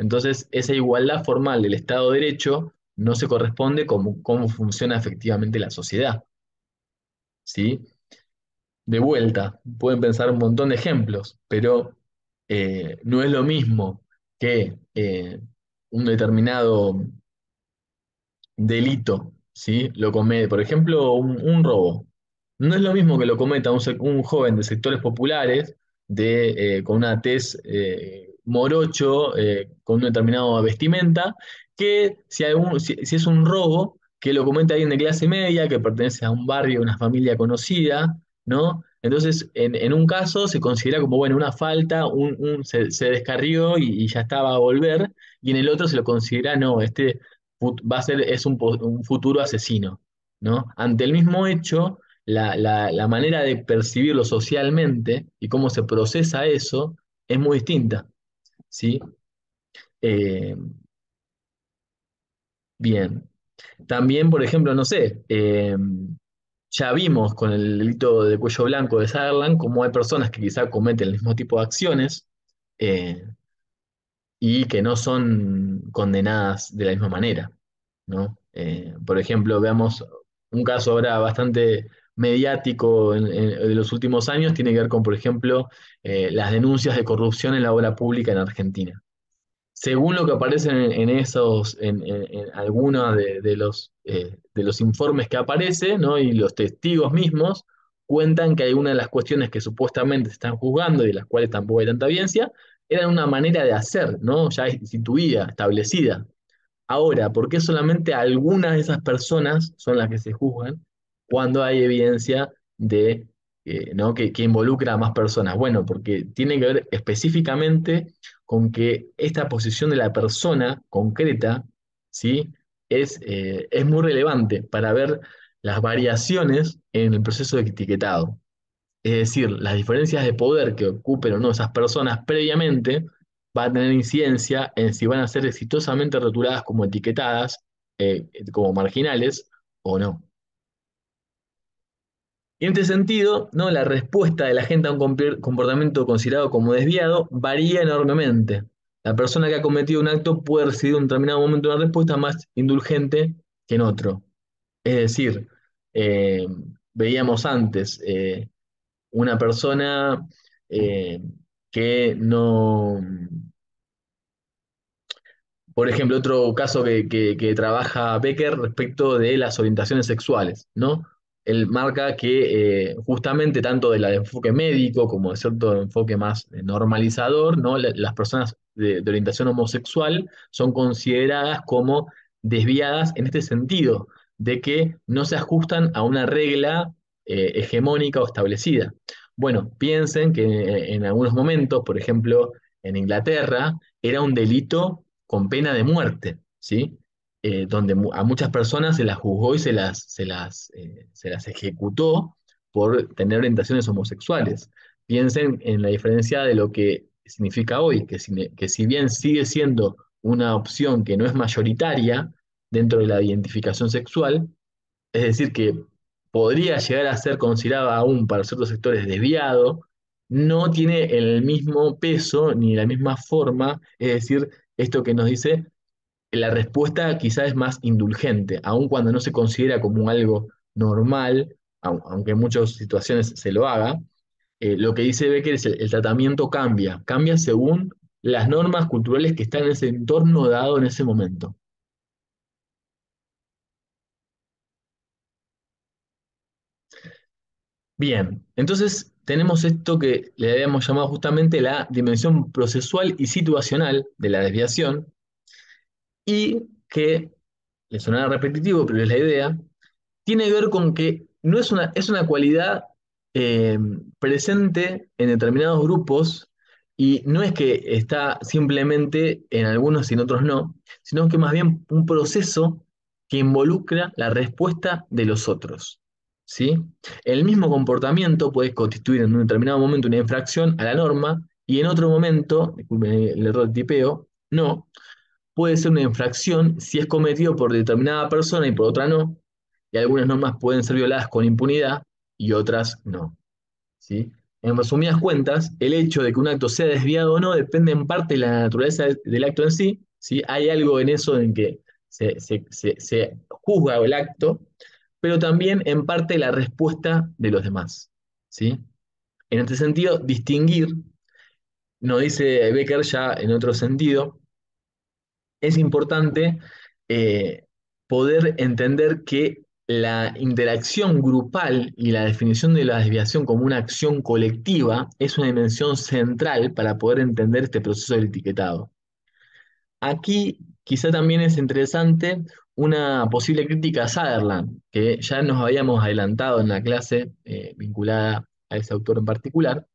Entonces, esa igualdad formal del Estado de Derecho no se corresponde con cómo funciona efectivamente la sociedad, ¿sí? De vuelta, pueden pensar un montón de ejemplos, pero no es lo mismo que un determinado delito, ¿sí? Lo comete, por ejemplo, un robo. No es lo mismo que lo cometa un joven de sectores populares con una tez morocho, con un determinado vestimenta, que si es un robo, que lo cometa alguien de clase media, que pertenece a un barrio, a una familia conocida, ¿no? Entonces, en un caso se considera como, bueno, una falta, se descarrió y ya estaba a volver, y en el otro se lo considera, no, es un futuro asesino, ¿no? Ante el mismo hecho, la manera de percibirlo socialmente y cómo se procesa eso es muy distinta, ¿sí? Eh, bien. También, por ejemplo, no sé, ya vimos con el delito de cuello blanco de Sutherland cómo hay personas que quizá cometen el mismo tipo de acciones, eh, y que no son condenadas de la misma manera, ¿no? Por ejemplo, veamos un caso ahora bastante mediático de los últimos años, tiene que ver con, por ejemplo, las denuncias de corrupción en la obra pública en Argentina. Según lo que aparece en algunos de los informes que aparece, ¿no? Y los testigos mismos cuentan que algunas de las cuestiones que supuestamente se están juzgando y de las cuales tampoco hay tanta evidencia, eran una manera de hacer, ¿no? Ya instituida, establecida. Ahora, ¿por qué solamente algunas de esas personas son las que se juzgan cuando hay evidencia ¿no? que involucra a más personas? Bueno, porque tiene que ver específicamente con que esta posición de la persona concreta, ¿sí? Es muy relevante para ver las variaciones en el proceso de etiquetado. Es decir, las diferencias de poder que ocupen o no esas personas previamente va a tener incidencia en si van a ser exitosamente rotuladas como etiquetadas, como marginales o no. Y en este sentido, ¿no? La respuesta de la gente a un comportamiento considerado como desviado varía enormemente. La persona que ha cometido un acto puede recibir en un determinado momento una respuesta más indulgente que en otro. Es decir, eh, veíamos antes, una persona eh, que no, por ejemplo, otro caso que trabaja Becker respecto de las orientaciones sexuales, ¿no? Él marca que justamente tanto del enfoque médico como de cierto enfoque más normalizador, ¿no? Las personas de orientación homosexual son consideradas como desviadas en este sentido, de que no se ajustan a una regla hegemónica o establecida. Bueno, piensen que en algunos momentos, por ejemplo, en Inglaterra, era un delito con pena de muerte, ¿sí? Donde a muchas personas se las juzgó y se las ejecutó por tener orientaciones homosexuales. Piensen en la diferencia de lo que significa hoy, que si bien sigue siendo una opción que no es mayoritaria dentro de la identificación sexual, es decir, que podría llegar a ser considerada aún para ciertos sectores desviado, no tiene el mismo peso ni la misma forma, es decir, esto que nos dice, la respuesta quizás es más indulgente, aun cuando no se considera como algo normal, aunque en muchas situaciones se lo haga, lo que dice Becker es el tratamiento cambia según las normas culturales que están en ese entorno dado en ese momento. Bien, entonces tenemos esto que le habíamos llamado justamente la dimensión procesual y situacional de la desviación y que, le sonará repetitivo, pero es la idea, tiene que ver con que no es una cualidad eh, presente en determinados grupos y no es que está simplemente en algunos y en otros no, sino que más bien un proceso que involucra la respuesta de los otros. ¿Sí? El mismo comportamiento puede constituir en un determinado momento una infracción a la norma y en otro momento, disculpen el error de tipeo, no, puede ser una infracción si es cometido por determinada persona y por otra no, y algunas normas pueden ser violadas con impunidad y otras no, ¿sí? En resumidas cuentas, el hecho de que un acto sea desviado o no depende en parte de la naturaleza del acto en sí, ¿sí? Hay algo en eso en que se juzga el acto, pero también en parte la respuesta de los demás, ¿sí? En este sentido, distinguir, nos dice Becker ya en otro sentido, es importante eh, poder entender que la interacción grupal y la definición de la desviación como una acción colectiva es una dimensión central para poder entender este proceso del etiquetado. Aquí quizá también es interesante una posible crítica a Sutherland, que ya nos habíamos adelantado en la clase vinculada a ese autor en particular,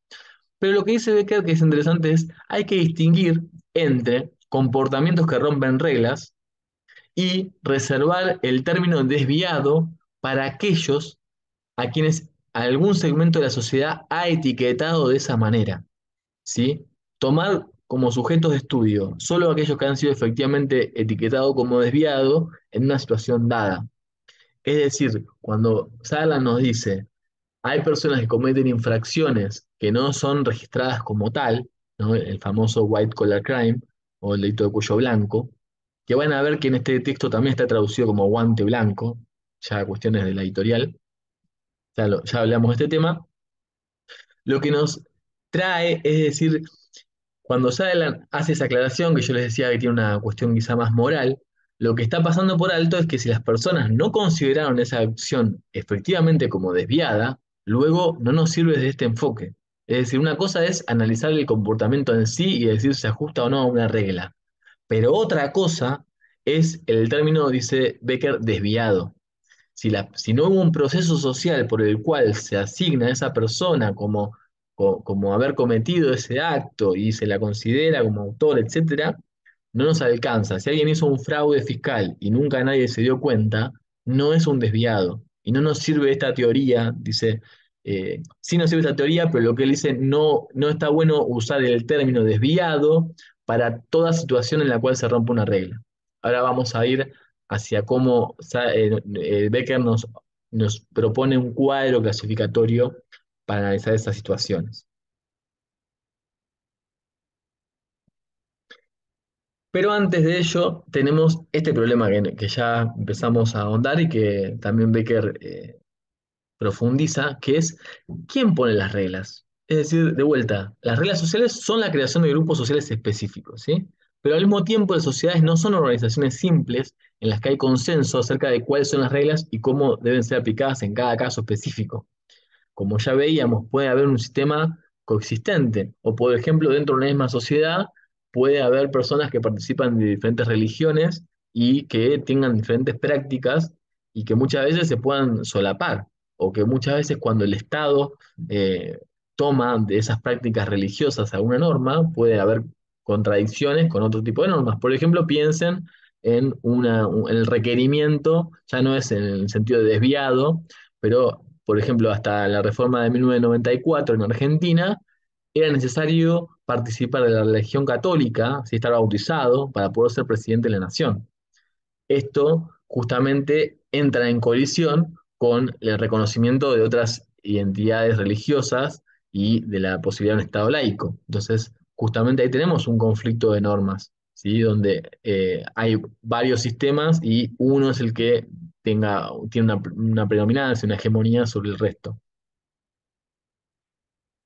pero lo que dice Becker que es interesante es hay que distinguir entre comportamientos que rompen reglas y reservar el término desviado para aquellos a quienes algún segmento de la sociedad ha etiquetado de esa manera, ¿sí? Tomar como sujetos de estudio solo aquellos que han sido efectivamente etiquetados como desviado en una situación dada. Es decir, cuando Sala nos dice hay personas que cometen infracciones que no son registradas como tal, ¿no? El famoso white collar crime o el delito de cuello blanco, que van a ver que en este texto también está traducido como guante blanco, ya cuestiones de la editorial, ya hablamos de este tema. Lo que nos trae, es decir, cuando Sutherland hace esa aclaración, que yo les decía que tiene una cuestión quizá más moral, lo que está pasando por alto es que si las personas no consideraron esa acción efectivamente como desviada, luego no nos sirve desde este enfoque. Es decir, una cosa es analizar el comportamiento en sí y decir si se ajusta o no a una regla. Pero otra cosa es el término, dice Becker, desviado. Si no hubo un proceso social por el cual se asigna a esa persona como haber cometido ese acto y se la considera como autor, etcétera, no nos alcanza. Si alguien hizo un fraude fiscal y nunca nadie se dio cuenta, no es un desviado. Y no nos sirve esta teoría, dice, sí nos sirve esta teoría, pero lo que él dice, no está bueno usar el término desviado para toda situación en la cual se rompe una regla. Ahora vamos a ir hacia cómo Becker nos propone un cuadro clasificatorio para analizar esas situaciones. Pero antes de ello, tenemos este problema que ya empezamos a ahondar y que también Becker profundiza, que es ¿quién pone las reglas? Es decir, de vuelta, las reglas sociales son la creación de grupos sociales específicos, ¿sí? Pero al mismo tiempo las sociedades no son organizaciones simples en las que hay consenso acerca de cuáles son las reglas y cómo deben ser aplicadas en cada caso específico. Como ya veíamos, puede haber un sistema coexistente, o por ejemplo, dentro de una misma sociedad puede haber personas que participan de diferentes religiones y que tengan diferentes prácticas y que muchas veces se puedan solapar, o que muchas veces cuando el Estado eh, toma de esas prácticas religiosas alguna norma, puede haber contradicciones con otro tipo de normas. Por ejemplo, piensen en el requerimiento, ya no es en el sentido de desviado, pero, por ejemplo, hasta la reforma de 1994 en Argentina, era necesario participar de la religión católica, si estar bautizado, para poder ser presidente de la nación. Esto justamente entra en colisión con el reconocimiento de otras identidades religiosas y de la posibilidad de un Estado laico. Entonces, justamente ahí tenemos un conflicto de normas, ¿sí? Donde hay varios sistemas y uno es el que tiene una predominancia, una hegemonía sobre el resto.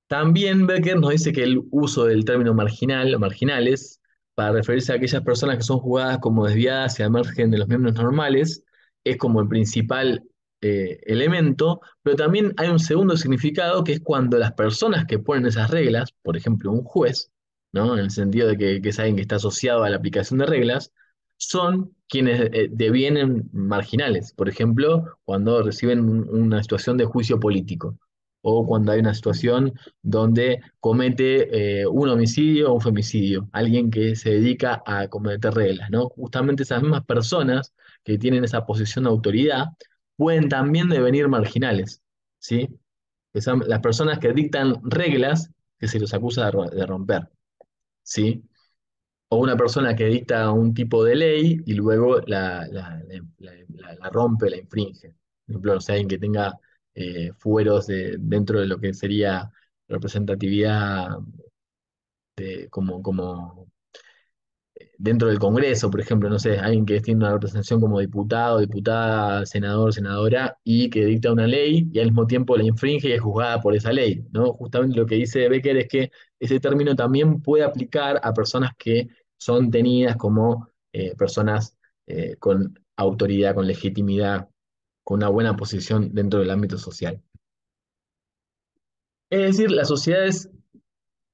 También Becker nos dice que el uso del término marginal o marginales para referirse a aquellas personas que son juzgadas como desviadas y al margen de los miembros normales es como el principal elemento, pero también hay un segundo significado que es cuando las personas que ponen esas reglas, por ejemplo un juez, ¿no? En el sentido de que es alguien que está asociado a la aplicación de reglas, son quienes devienen marginales, por ejemplo, cuando reciben una situación de juicio político o cuando hay una situación donde comete un homicidio o un femicidio, alguien que se dedica a cometer reglas, ¿no? Justamente esas mismas personas que tienen esa posición de autoridad pueden también devenir marginales, ¿sí? Que son las personas que dictan reglas que se los acusa de romper, ¿sí? O una persona que dicta un tipo de ley y luego la rompe, la infringe. Por ejemplo, no sé, alguien que tenga fueros dentro de lo que sería representatividad como dentro del Congreso, por ejemplo, no sé, alguien que tiene una representación como diputado, diputada, senador, senadora, y que dicta una ley y al mismo tiempo la infringe y es juzgada por esa ley, ¿no? Justamente lo que dice Becker es que ese término también puede aplicar a personas que son tenidas como personas con autoridad, con legitimidad, con una buena posición dentro del ámbito social. Es decir, las sociedades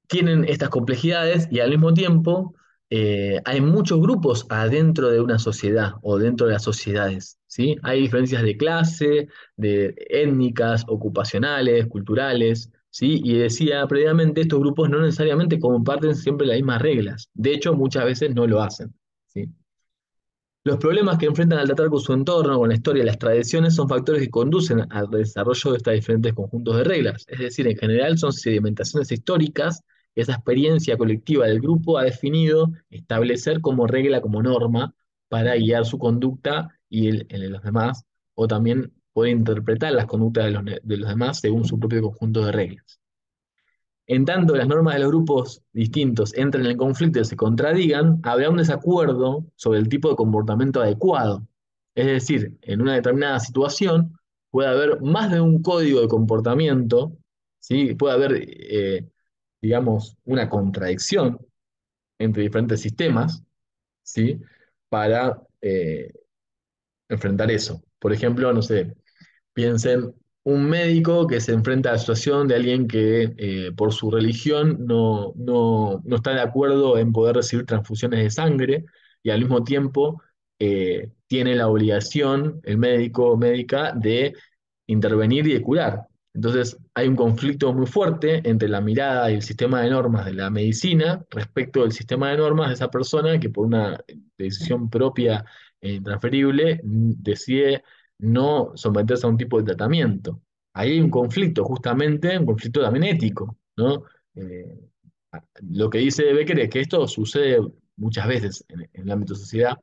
tienen estas complejidades y al mismo tiempo hay muchos grupos adentro de una sociedad o dentro de las sociedades, ¿sí? Hay diferencias de clase, de étnicas, ocupacionales, culturales, ¿sí? Y decía previamente, estos grupos no necesariamente comparten siempre las mismas reglas. De hecho, muchas veces no lo hacen, ¿sí? Los problemas que enfrentan al tratar con su entorno, con la historia y las tradiciones son factores que conducen al desarrollo de estos diferentes conjuntos de reglas. Es decir, en general son sedimentaciones históricas que esa experiencia colectiva del grupo ha definido establecer como regla, como norma, para guiar su conducta y el de los demás, o también puede interpretar las conductas de los demás según su propio conjunto de reglas. En tanto las normas de los grupos distintos entren en conflicto y se contradigan, habrá un desacuerdo sobre el tipo de comportamiento adecuado. Es decir, en una determinada situación puede haber más de un código de comportamiento, ¿sí? Puede haber, digamos, una contradicción entre diferentes sistemas, ¿sí? Para enfrentar eso. Por ejemplo, no sé, piensen un médico que se enfrenta a la situación de alguien que por su religión no está de acuerdo en poder recibir transfusiones de sangre y al mismo tiempo tiene la obligación, el médico o médica, de intervenir y de curar. Entonces hay un conflicto muy fuerte entre la mirada y el sistema de normas de la medicina respecto del sistema de normas de esa persona que por una decisión propia e intransferible decide no someterse a un tipo de tratamiento. Ahí hay un conflicto, justamente, un conflicto también ético, ¿no? Eh, lo que dice Becker es que esto sucede muchas veces en el ámbito de sociedad,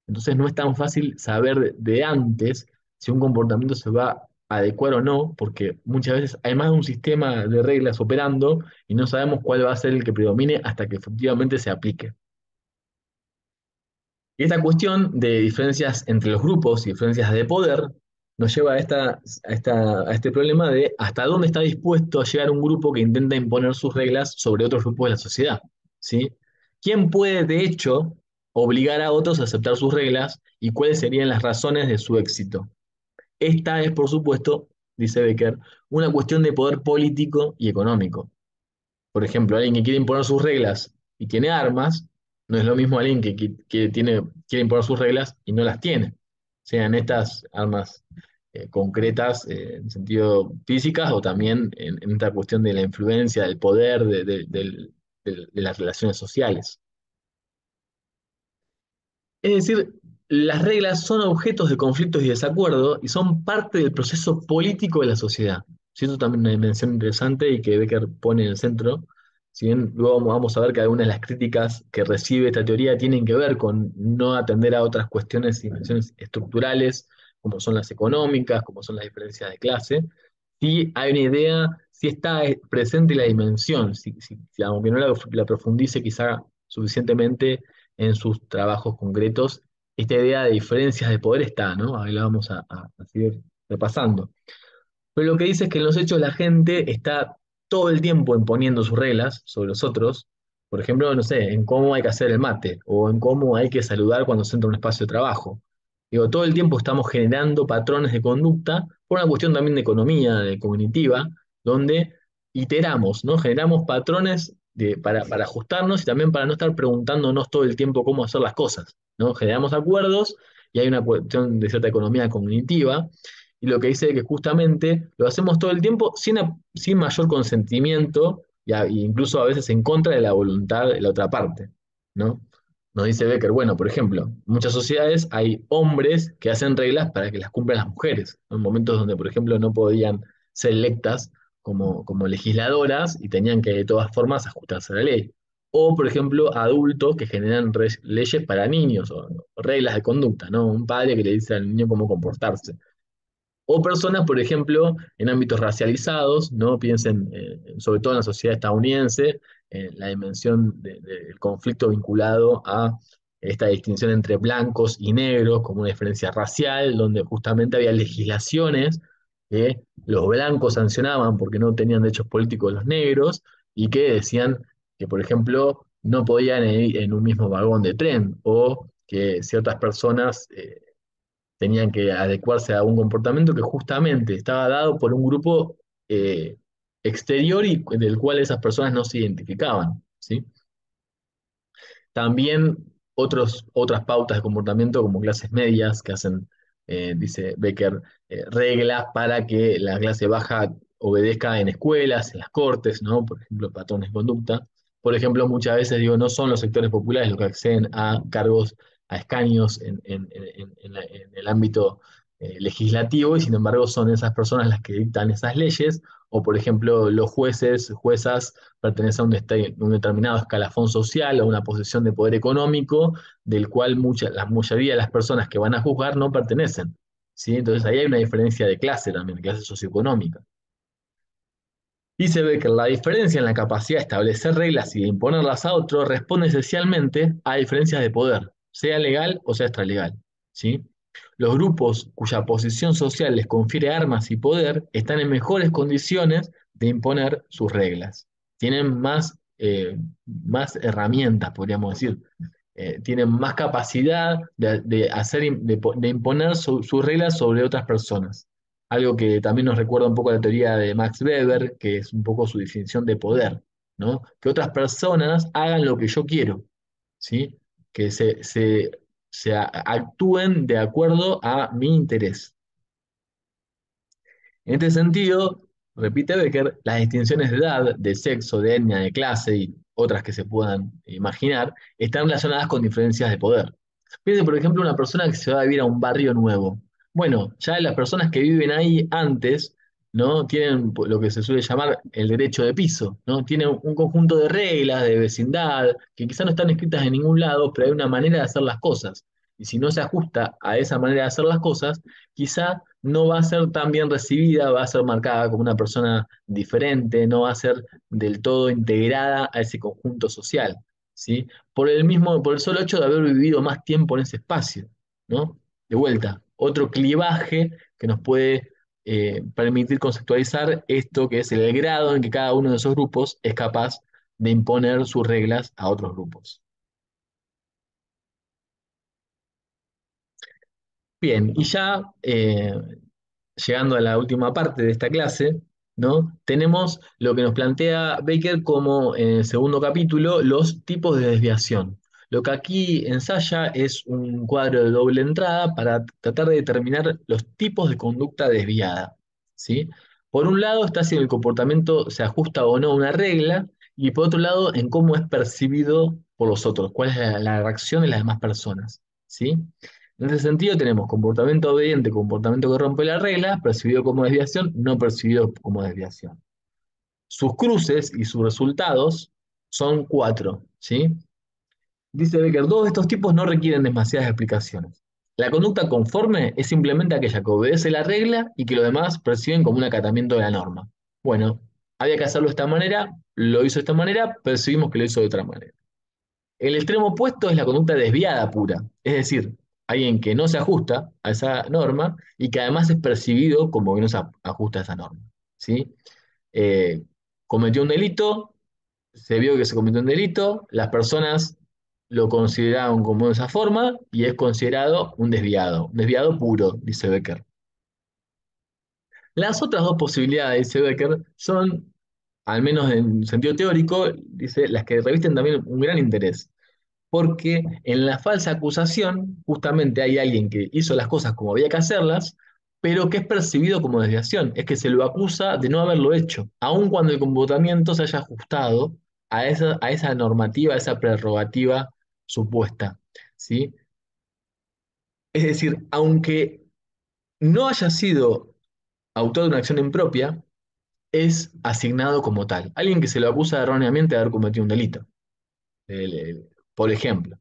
entonces no es tan fácil saber de antes si un comportamiento se va a adecuar o no, porque muchas veces hay más de un sistema de reglas operando y no sabemos cuál va a ser el que predomine hasta que efectivamente se aplique. Y esta cuestión de diferencias entre los grupos y diferencias de poder nos lleva a este problema de hasta dónde está dispuesto a llegar un grupo que intenta imponer sus reglas sobre otros grupos de la sociedad, ¿sí? ¿Quién puede, de hecho, obligar a otros a aceptar sus reglas y cuáles serían las razones de su éxito? Esta es, por supuesto, dice Becker, una cuestión de poder político y económico. Por ejemplo, alguien que quiere imponer sus reglas y tiene armas, no es lo mismo alguien quiere imponer sus reglas y no las tiene. Sean estas armas concretas en sentido físicas o también en esta cuestión de la influencia, del poder, de las relaciones sociales. Es decir, las reglas son objetos de conflictos y desacuerdo y son parte del proceso político de la sociedad. Sí, eso también es una dimensión interesante y que Becker pone en el centro. Si bien luego vamos a ver que algunas de las críticas que recibe esta teoría tienen que ver con no atender a otras cuestiones y dimensiones estructurales, como son las económicas, como son las diferencias de clase, sí hay una idea, sí está presente la dimensión, aunque no la profundice quizá suficientemente en sus trabajos concretos, esta idea de diferencias de poder está, ¿no? Ahí la vamos a seguir repasando. Pero lo que dice es que en los hechos la gente está todo el tiempo imponiendo sus reglas sobre los otros. Por ejemplo, no sé, en cómo hay que hacer el mate o en cómo hay que saludar cuando se entra a un espacio de trabajo. Digo, todo el tiempo estamos generando patrones de conducta por una cuestión también de economía, de cognitiva, donde iteramos, ¿no? Generamos patrones para ajustarnos y también para no estar preguntándonos todo el tiempo cómo hacer las cosas, ¿no? Generamos acuerdos y hay una cuestión de cierta economía cognitiva y lo que dice es que justamente lo hacemos todo el tiempo sin mayor consentimiento e incluso a veces en contra de la voluntad de la otra parte, ¿no? Nos dice Becker, bueno, por ejemplo, en muchas sociedades hay hombres que hacen reglas para que las cumplan las mujeres, ¿no? En momentos donde, por ejemplo, no podían ser electas como legisladoras y tenían que de todas formas ajustarse a la ley. O, por ejemplo, adultos que generan leyes para niños o reglas de conducta, ¿no? Un padre que le dice al niño cómo comportarse O personas, por ejemplo, en ámbitos racializados, ¿no? Piensen, sobre todo en la sociedad estadounidense, la dimensión del conflicto vinculado a esta distinción entre blancos y negros como una diferencia racial, donde justamente había legislaciones que los blancos sancionaban porque no tenían derechos políticos los negros y que decían que, por ejemplo, no podían ir en un mismo vagón de tren o que ciertas personas tenían que adecuarse a un comportamiento que justamente estaba dado por un grupo eh, exterior y del cual esas personas no se identificaban, ¿sí? También otras pautas de comportamiento como clases medias que hacen, dice Becker, reglas para que la clase baja obedezca en escuelas, en las cortes, ¿no? Por ejemplo, patrones de conducta. Por ejemplo, muchas veces digo, no son los sectores populares los que acceden a cargos, a escaños en el ámbito legislativo y sin embargo son esas personas las que dictan esas leyes, o por ejemplo los jueces, juezas pertenece a un determinado escalafón social o una posición de poder económico del cual la mayoría de las personas que van a juzgar no pertenecen. ¿Sí? Entonces ahí hay una diferencia de clase también, de clase socioeconómica. Dice Becker, la diferencia en la capacidad de establecer reglas y de imponerlas a otros responde esencialmente a diferencias de poder, sea legal o sea extralegal. ¿Sí? Los grupos cuya posición social les confiere armas y poder están en mejores condiciones de imponer sus reglas. Tienen más herramientas, podríamos decir. Tienen más capacidad de imponer sus reglas sobre otras personas. Algo que también nos recuerda un poco a la teoría de Max Weber, que es un poco su definición de poder, ¿no? Que otras personas hagan lo que yo quiero, ¿sí? Que actúen de acuerdo a mi interés. En este sentido, repite Becker, las distinciones de edad, de sexo, de etnia, de clase y otras que se puedan imaginar, están relacionadas con diferencias de poder. Piense, por ejemplo, una persona que se va a vivir a un barrio nuevo. Bueno, ya las personas que viven ahí antes, ¿no? Tienen lo que se suele llamar el derecho de piso, ¿no? Tienen un conjunto de reglas de vecindad que quizás no están escritas en ningún lado, pero hay una manera de hacer las cosas. Y si no se ajusta a esa manera de hacer las cosas, quizá no va a ser tan bien recibida, va a ser marcada como una persona diferente, no va a ser del todo integrada a ese conjunto social, ¿sí? Por el solo hecho de haber vivido más tiempo en ese espacio, ¿no? De vuelta, otro clivaje que nos puede permitir conceptualizar esto que es el grado en que cada uno de esos grupos es capaz de imponer sus reglas a otros grupos. Bien, y ya llegando a la última parte de esta clase, ¿no? Tenemos lo que nos plantea Baker como en el segundo capítulo, los tipos de desviación. Lo que aquí ensaya es un cuadro de doble entrada para tratar de determinar los tipos de conducta desviada, ¿sí? Por un lado está si el comportamiento se ajusta o no a una regla, y por otro lado en cómo es percibido por los otros, cuál es la reacción de las demás personas, ¿sí? En ese sentido tenemos comportamiento obediente, comportamiento que rompe la regla, percibido como desviación, no percibido como desviación. Sus cruces y sus resultados son cuatro, ¿sí? Dice Becker, todos estos tipos no requieren demasiadas explicaciones. La conducta conforme es simplemente aquella que obedece la regla y que los demás perciben como un acatamiento de la norma. Bueno, había que hacerlo de esta manera, lo hizo de esta manera, percibimos que lo hizo de otra manera. El extremo opuesto es la conducta desviada pura, es decir, alguien que no se ajusta a esa norma y que además es percibido como que no se ajusta a esa norma, ¿sí? Eh, Cometió un delito, se vio que se cometió un delito, las personas lo consideraron como de esa forma y es considerado un desviado puro, dice Becker. Las otras dos posibilidades, dice Becker, son, al menos en sentido teórico, dice, las que revisten también un gran interés. Porque en la falsa acusación justamente hay alguien que hizo las cosas como había que hacerlas, pero que es percibido como desviación, es que se lo acusa de no haberlo hecho, aun cuando el comportamiento se haya ajustado a esa normativa, a esa prerrogativa supuesta, ¿sí? Es decir, aunque no haya sido autor de una acción impropia, es asignado como tal. Alguien que se lo acusa erróneamente de haber cometido un delito, por ejemplo.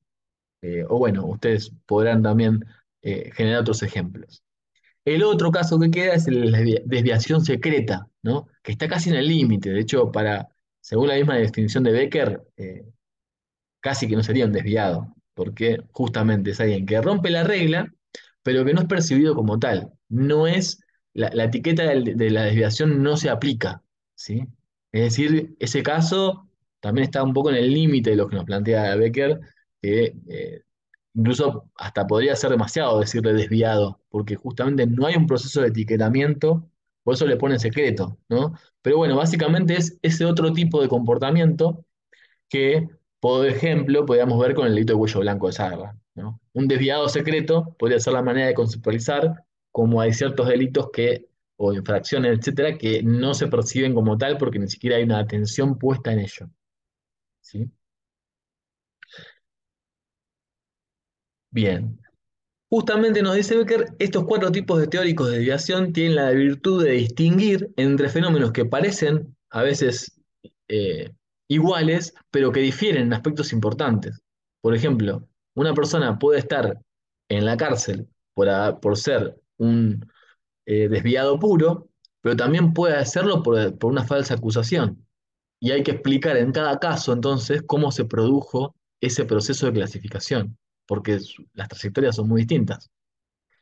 O bueno, ustedes podrán también generar otros ejemplos. El otro caso que queda es la desviación secreta, ¿no? Que está casi en el límite. De hecho, según la misma definición de Becker, casi que no sería un desviado, porque justamente es alguien que rompe la regla, pero que no es percibido como tal. No es, la etiqueta de la desviación no se aplica, ¿sí? Es decir, ese caso también está un poco en el límite de lo que nos plantea Becker, que incluso hasta podría ser demasiado decirle desviado, porque justamente no hay un proceso de etiquetamiento, por eso le ponen secreto, ¿no? Pero bueno, básicamente es ese otro tipo de comportamiento que, por ejemplo, podríamos ver con el delito de cuello blanco de Sarra, ¿no? Un desviado secreto podría ser la manera de conceptualizar cómo hay ciertos delitos o infracciones, etcétera, que no se perciben como tal porque ni siquiera hay una atención puesta en ello, ¿sí? Bien. Justamente nos dice Becker, estos cuatro tipos de teóricos de desviación tienen la virtud de distinguir entre fenómenos que parecen a veces eh, iguales, pero que difieren en aspectos importantes. Por ejemplo, una persona puede estar en la cárcel por ser un desviado puro, pero también puede hacerlo por una falsa acusación. Y hay que explicar en cada caso entonces cómo se produjo ese proceso de clasificación, porque las trayectorias son muy distintas.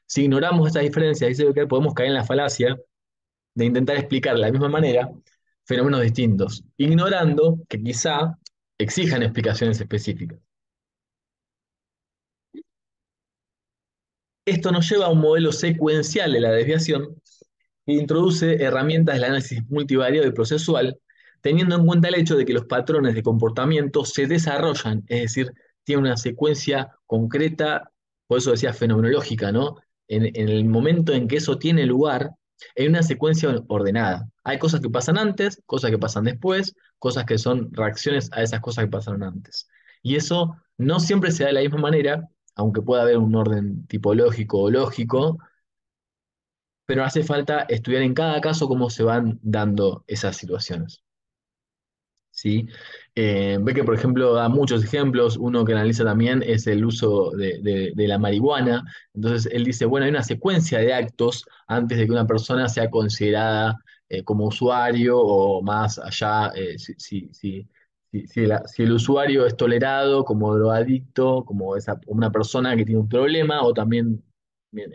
Si ignoramos estas diferencias, dice Becker, podemos caer en la falacia de intentar explicar de la misma manera fenómenos distintos, ignorando que quizá exijan explicaciones específicas. Esto nos lleva a un modelo secuencial de la desviación que introduce herramientas del análisis multivariado y procesual, teniendo en cuenta el hecho de que los patrones de comportamiento se desarrollan, es decir, tienen una secuencia concreta, por eso decía fenomenológica, ¿no? En el momento en que eso tiene lugar, en una secuencia ordenada. Hay cosas que pasan antes, cosas que pasan después, cosas que son reacciones a esas cosas que pasaron antes. Y eso no siempre se da de la misma manera, aunque pueda haber un orden tipológico o lógico, pero hace falta estudiar en cada caso cómo se van dando esas situaciones. ¿Sí? Ve que, por ejemplo, da muchos ejemplos. Uno que analiza también es el uso de la marihuana. Entonces, él dice, bueno, hay una secuencia de actos antes de que una persona sea considerada como usuario o más allá, si el usuario es tolerado como drogadicto, como una persona que tiene un problema, o también bien,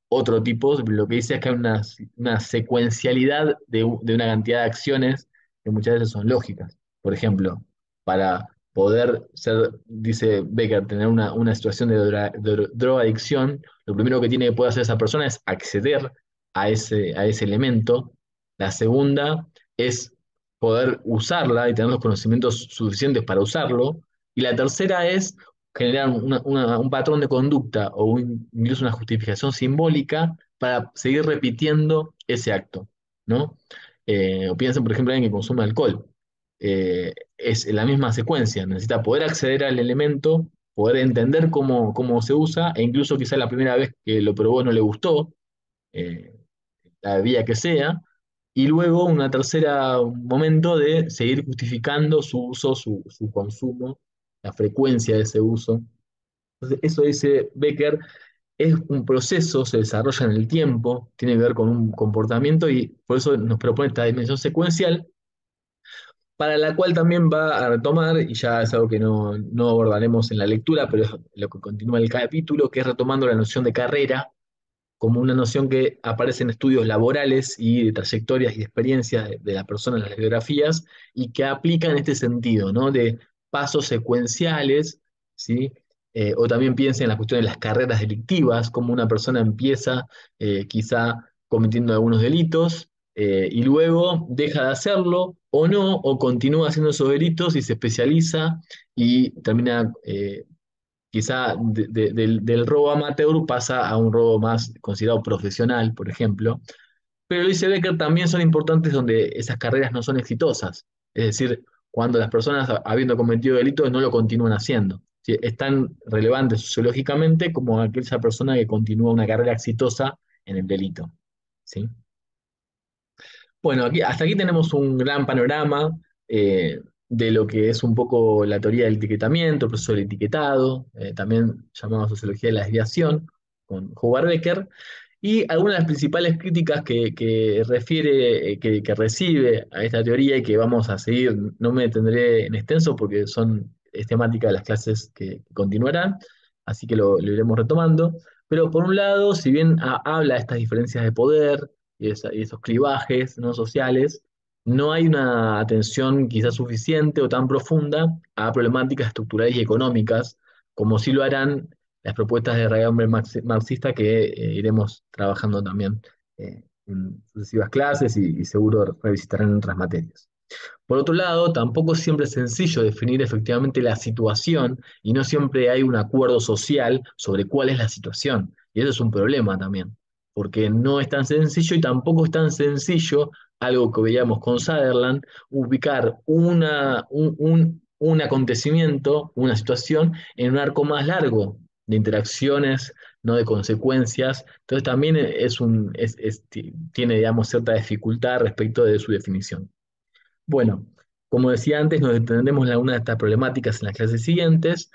otro tipo, lo que dice es que hay una secuencialidad de una cantidad de acciones que muchas veces son lógicas. Por ejemplo, para poder ser, dice Becker, tener una situación de drogadicción, lo primero que tiene que poder hacer esa persona es acceder a ese elemento. La segunda es poder usarla y tener los conocimientos suficientes para usarlo. Y la tercera es generar un patrón de conducta o incluso una justificación simbólica para seguir repitiendo ese acto, ¿no? O piensen, por ejemplo, en alguien que consume alcohol. Es la misma secuencia, necesita poder acceder al elemento, poder entender cómo se usa, e incluso quizá la primera vez que lo probó no le gustó, eh, la bebida que sea, y luego una tercera un momento de seguir justificando su uso, su consumo, la frecuencia de ese uso. Entonces, eso dice Becker, es un proceso, se desarrolla en el tiempo, tiene que ver con un comportamiento y por eso nos propone esta dimensión secuencial, para la cual también va a retomar, y ya es algo que no abordaremos en la lectura, pero es lo que continúa el capítulo, que es retomando la noción de carrera como una noción que aparece en estudios laborales y de trayectorias y experiencias de la persona en las biografías y que aplica en este sentido, ¿no? De pasos secuenciales, ¿sí? O también piensa en la cuestión de las carreras delictivas, cómo una persona empieza quizá cometiendo algunos delitos y luego deja de hacerlo o no, o continúa haciendo esos delitos y se especializa y termina quizá del robo amateur pasa a un robo más considerado profesional, por ejemplo. Pero dice Becker también son importantes donde esas carreras no son exitosas. Es decir, cuando las personas, habiendo cometido delitos, no lo continúan haciendo. ¿Sí? Es tan relevante sociológicamente como aquella persona que continúa una carrera exitosa en el delito. ¿Sí? Bueno, hasta aquí tenemos un gran panorama de lo que es un poco la teoría del etiquetamiento, el proceso del etiquetado, también llamado sociología de la desviación, con Howard Becker. Y algunas de las principales críticas que refiere, que recibe a esta teoría y que vamos a seguir, no me detendré en extenso porque es temática de las clases que continuarán, así que lo iremos retomando. Pero por un lado, si bien habla de estas diferencias de poder y esos clivajes no sociales, no hay una atención quizás suficiente o tan profunda a problemáticas estructurales y económicas, como sí lo harán las propuestas de regambre marxista que iremos trabajando también en sucesivas clases y seguro revisitarán en otras materias. Por otro lado, tampoco siempre es sencillo definir efectivamente la situación y no siempre hay un acuerdo social sobre cuál es la situación. Y eso es un problema también, porque no es tan sencillo y tampoco es tan sencillo, algo que veíamos con Sutherland, ubicar un acontecimiento, una situación, en un arco más largo de interacciones, no de consecuencias. Entonces también tiene, digamos, cierta dificultad respecto de su definición. Bueno, como decía antes, nos detendremos en alguna de estas problemáticas en las clases siguientes,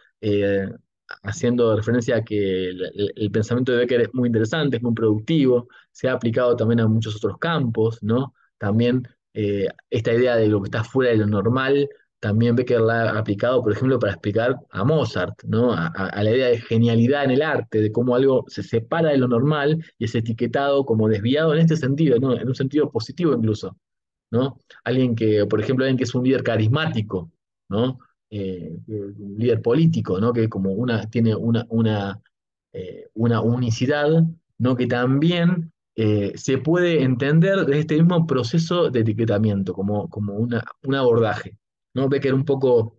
haciendo referencia a que el pensamiento de Becker es muy interesante, es muy productivo, se ha aplicado también a muchos otros campos, ¿no? También esta idea de lo que está fuera de lo normal, también Becker la ha aplicado, por ejemplo, para explicar a Mozart, ¿no? A la idea de genialidad en el arte, de cómo algo se separa de lo normal y es etiquetado como desviado en este sentido, ¿no? En un sentido positivo incluso. ¿No? Alguien que, por ejemplo, alguien que es un líder carismático, ¿no? Un líder político, ¿no? Que como tiene una unicidad, ¿no? Que también se puede entender desde este mismo proceso de etiquetamiento, como un abordaje, ¿no? Becker un poco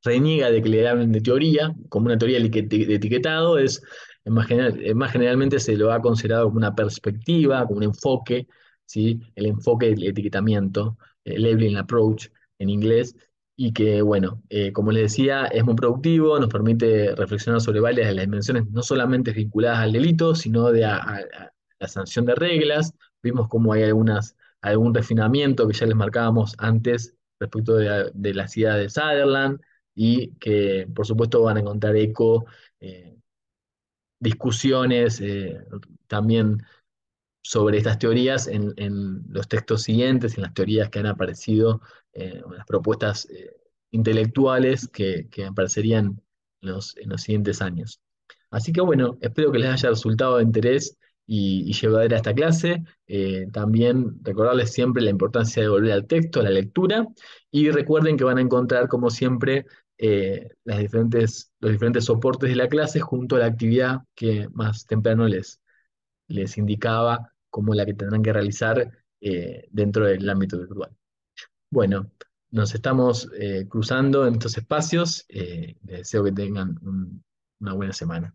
reniega de que le hablen de teoría, como una teoría de etiquetado, más generalmente se lo ha considerado como una perspectiva, como un enfoque, ¿sí? El enfoque del etiquetamiento, labeling approach en inglés, y que, bueno, como les decía, es muy productivo, nos permite reflexionar sobre varias de las dimensiones, no solamente vinculadas al delito, sino de a la sanción de reglas. Vimos cómo hay algún refinamiento que ya les marcábamos antes respecto de la ciudad de Sutherland y que por supuesto van a encontrar eco, eh, discusiones también sobre estas teorías en los textos siguientes, en las teorías que han aparecido, en las propuestas intelectuales que aparecerían en los siguientes años. Así que bueno, espero que les haya resultado de interés y llevadera esta clase. También recordarles siempre la importancia de volver al texto, a la lectura, y recuerden que van a encontrar, como siempre, los diferentes soportes de la clase junto a la actividad que más temprano les indicaba como la que tendrán que realizar dentro del ámbito virtual. Bueno, nos estamos cruzando en estos espacios. Les deseo que tengan una buena semana.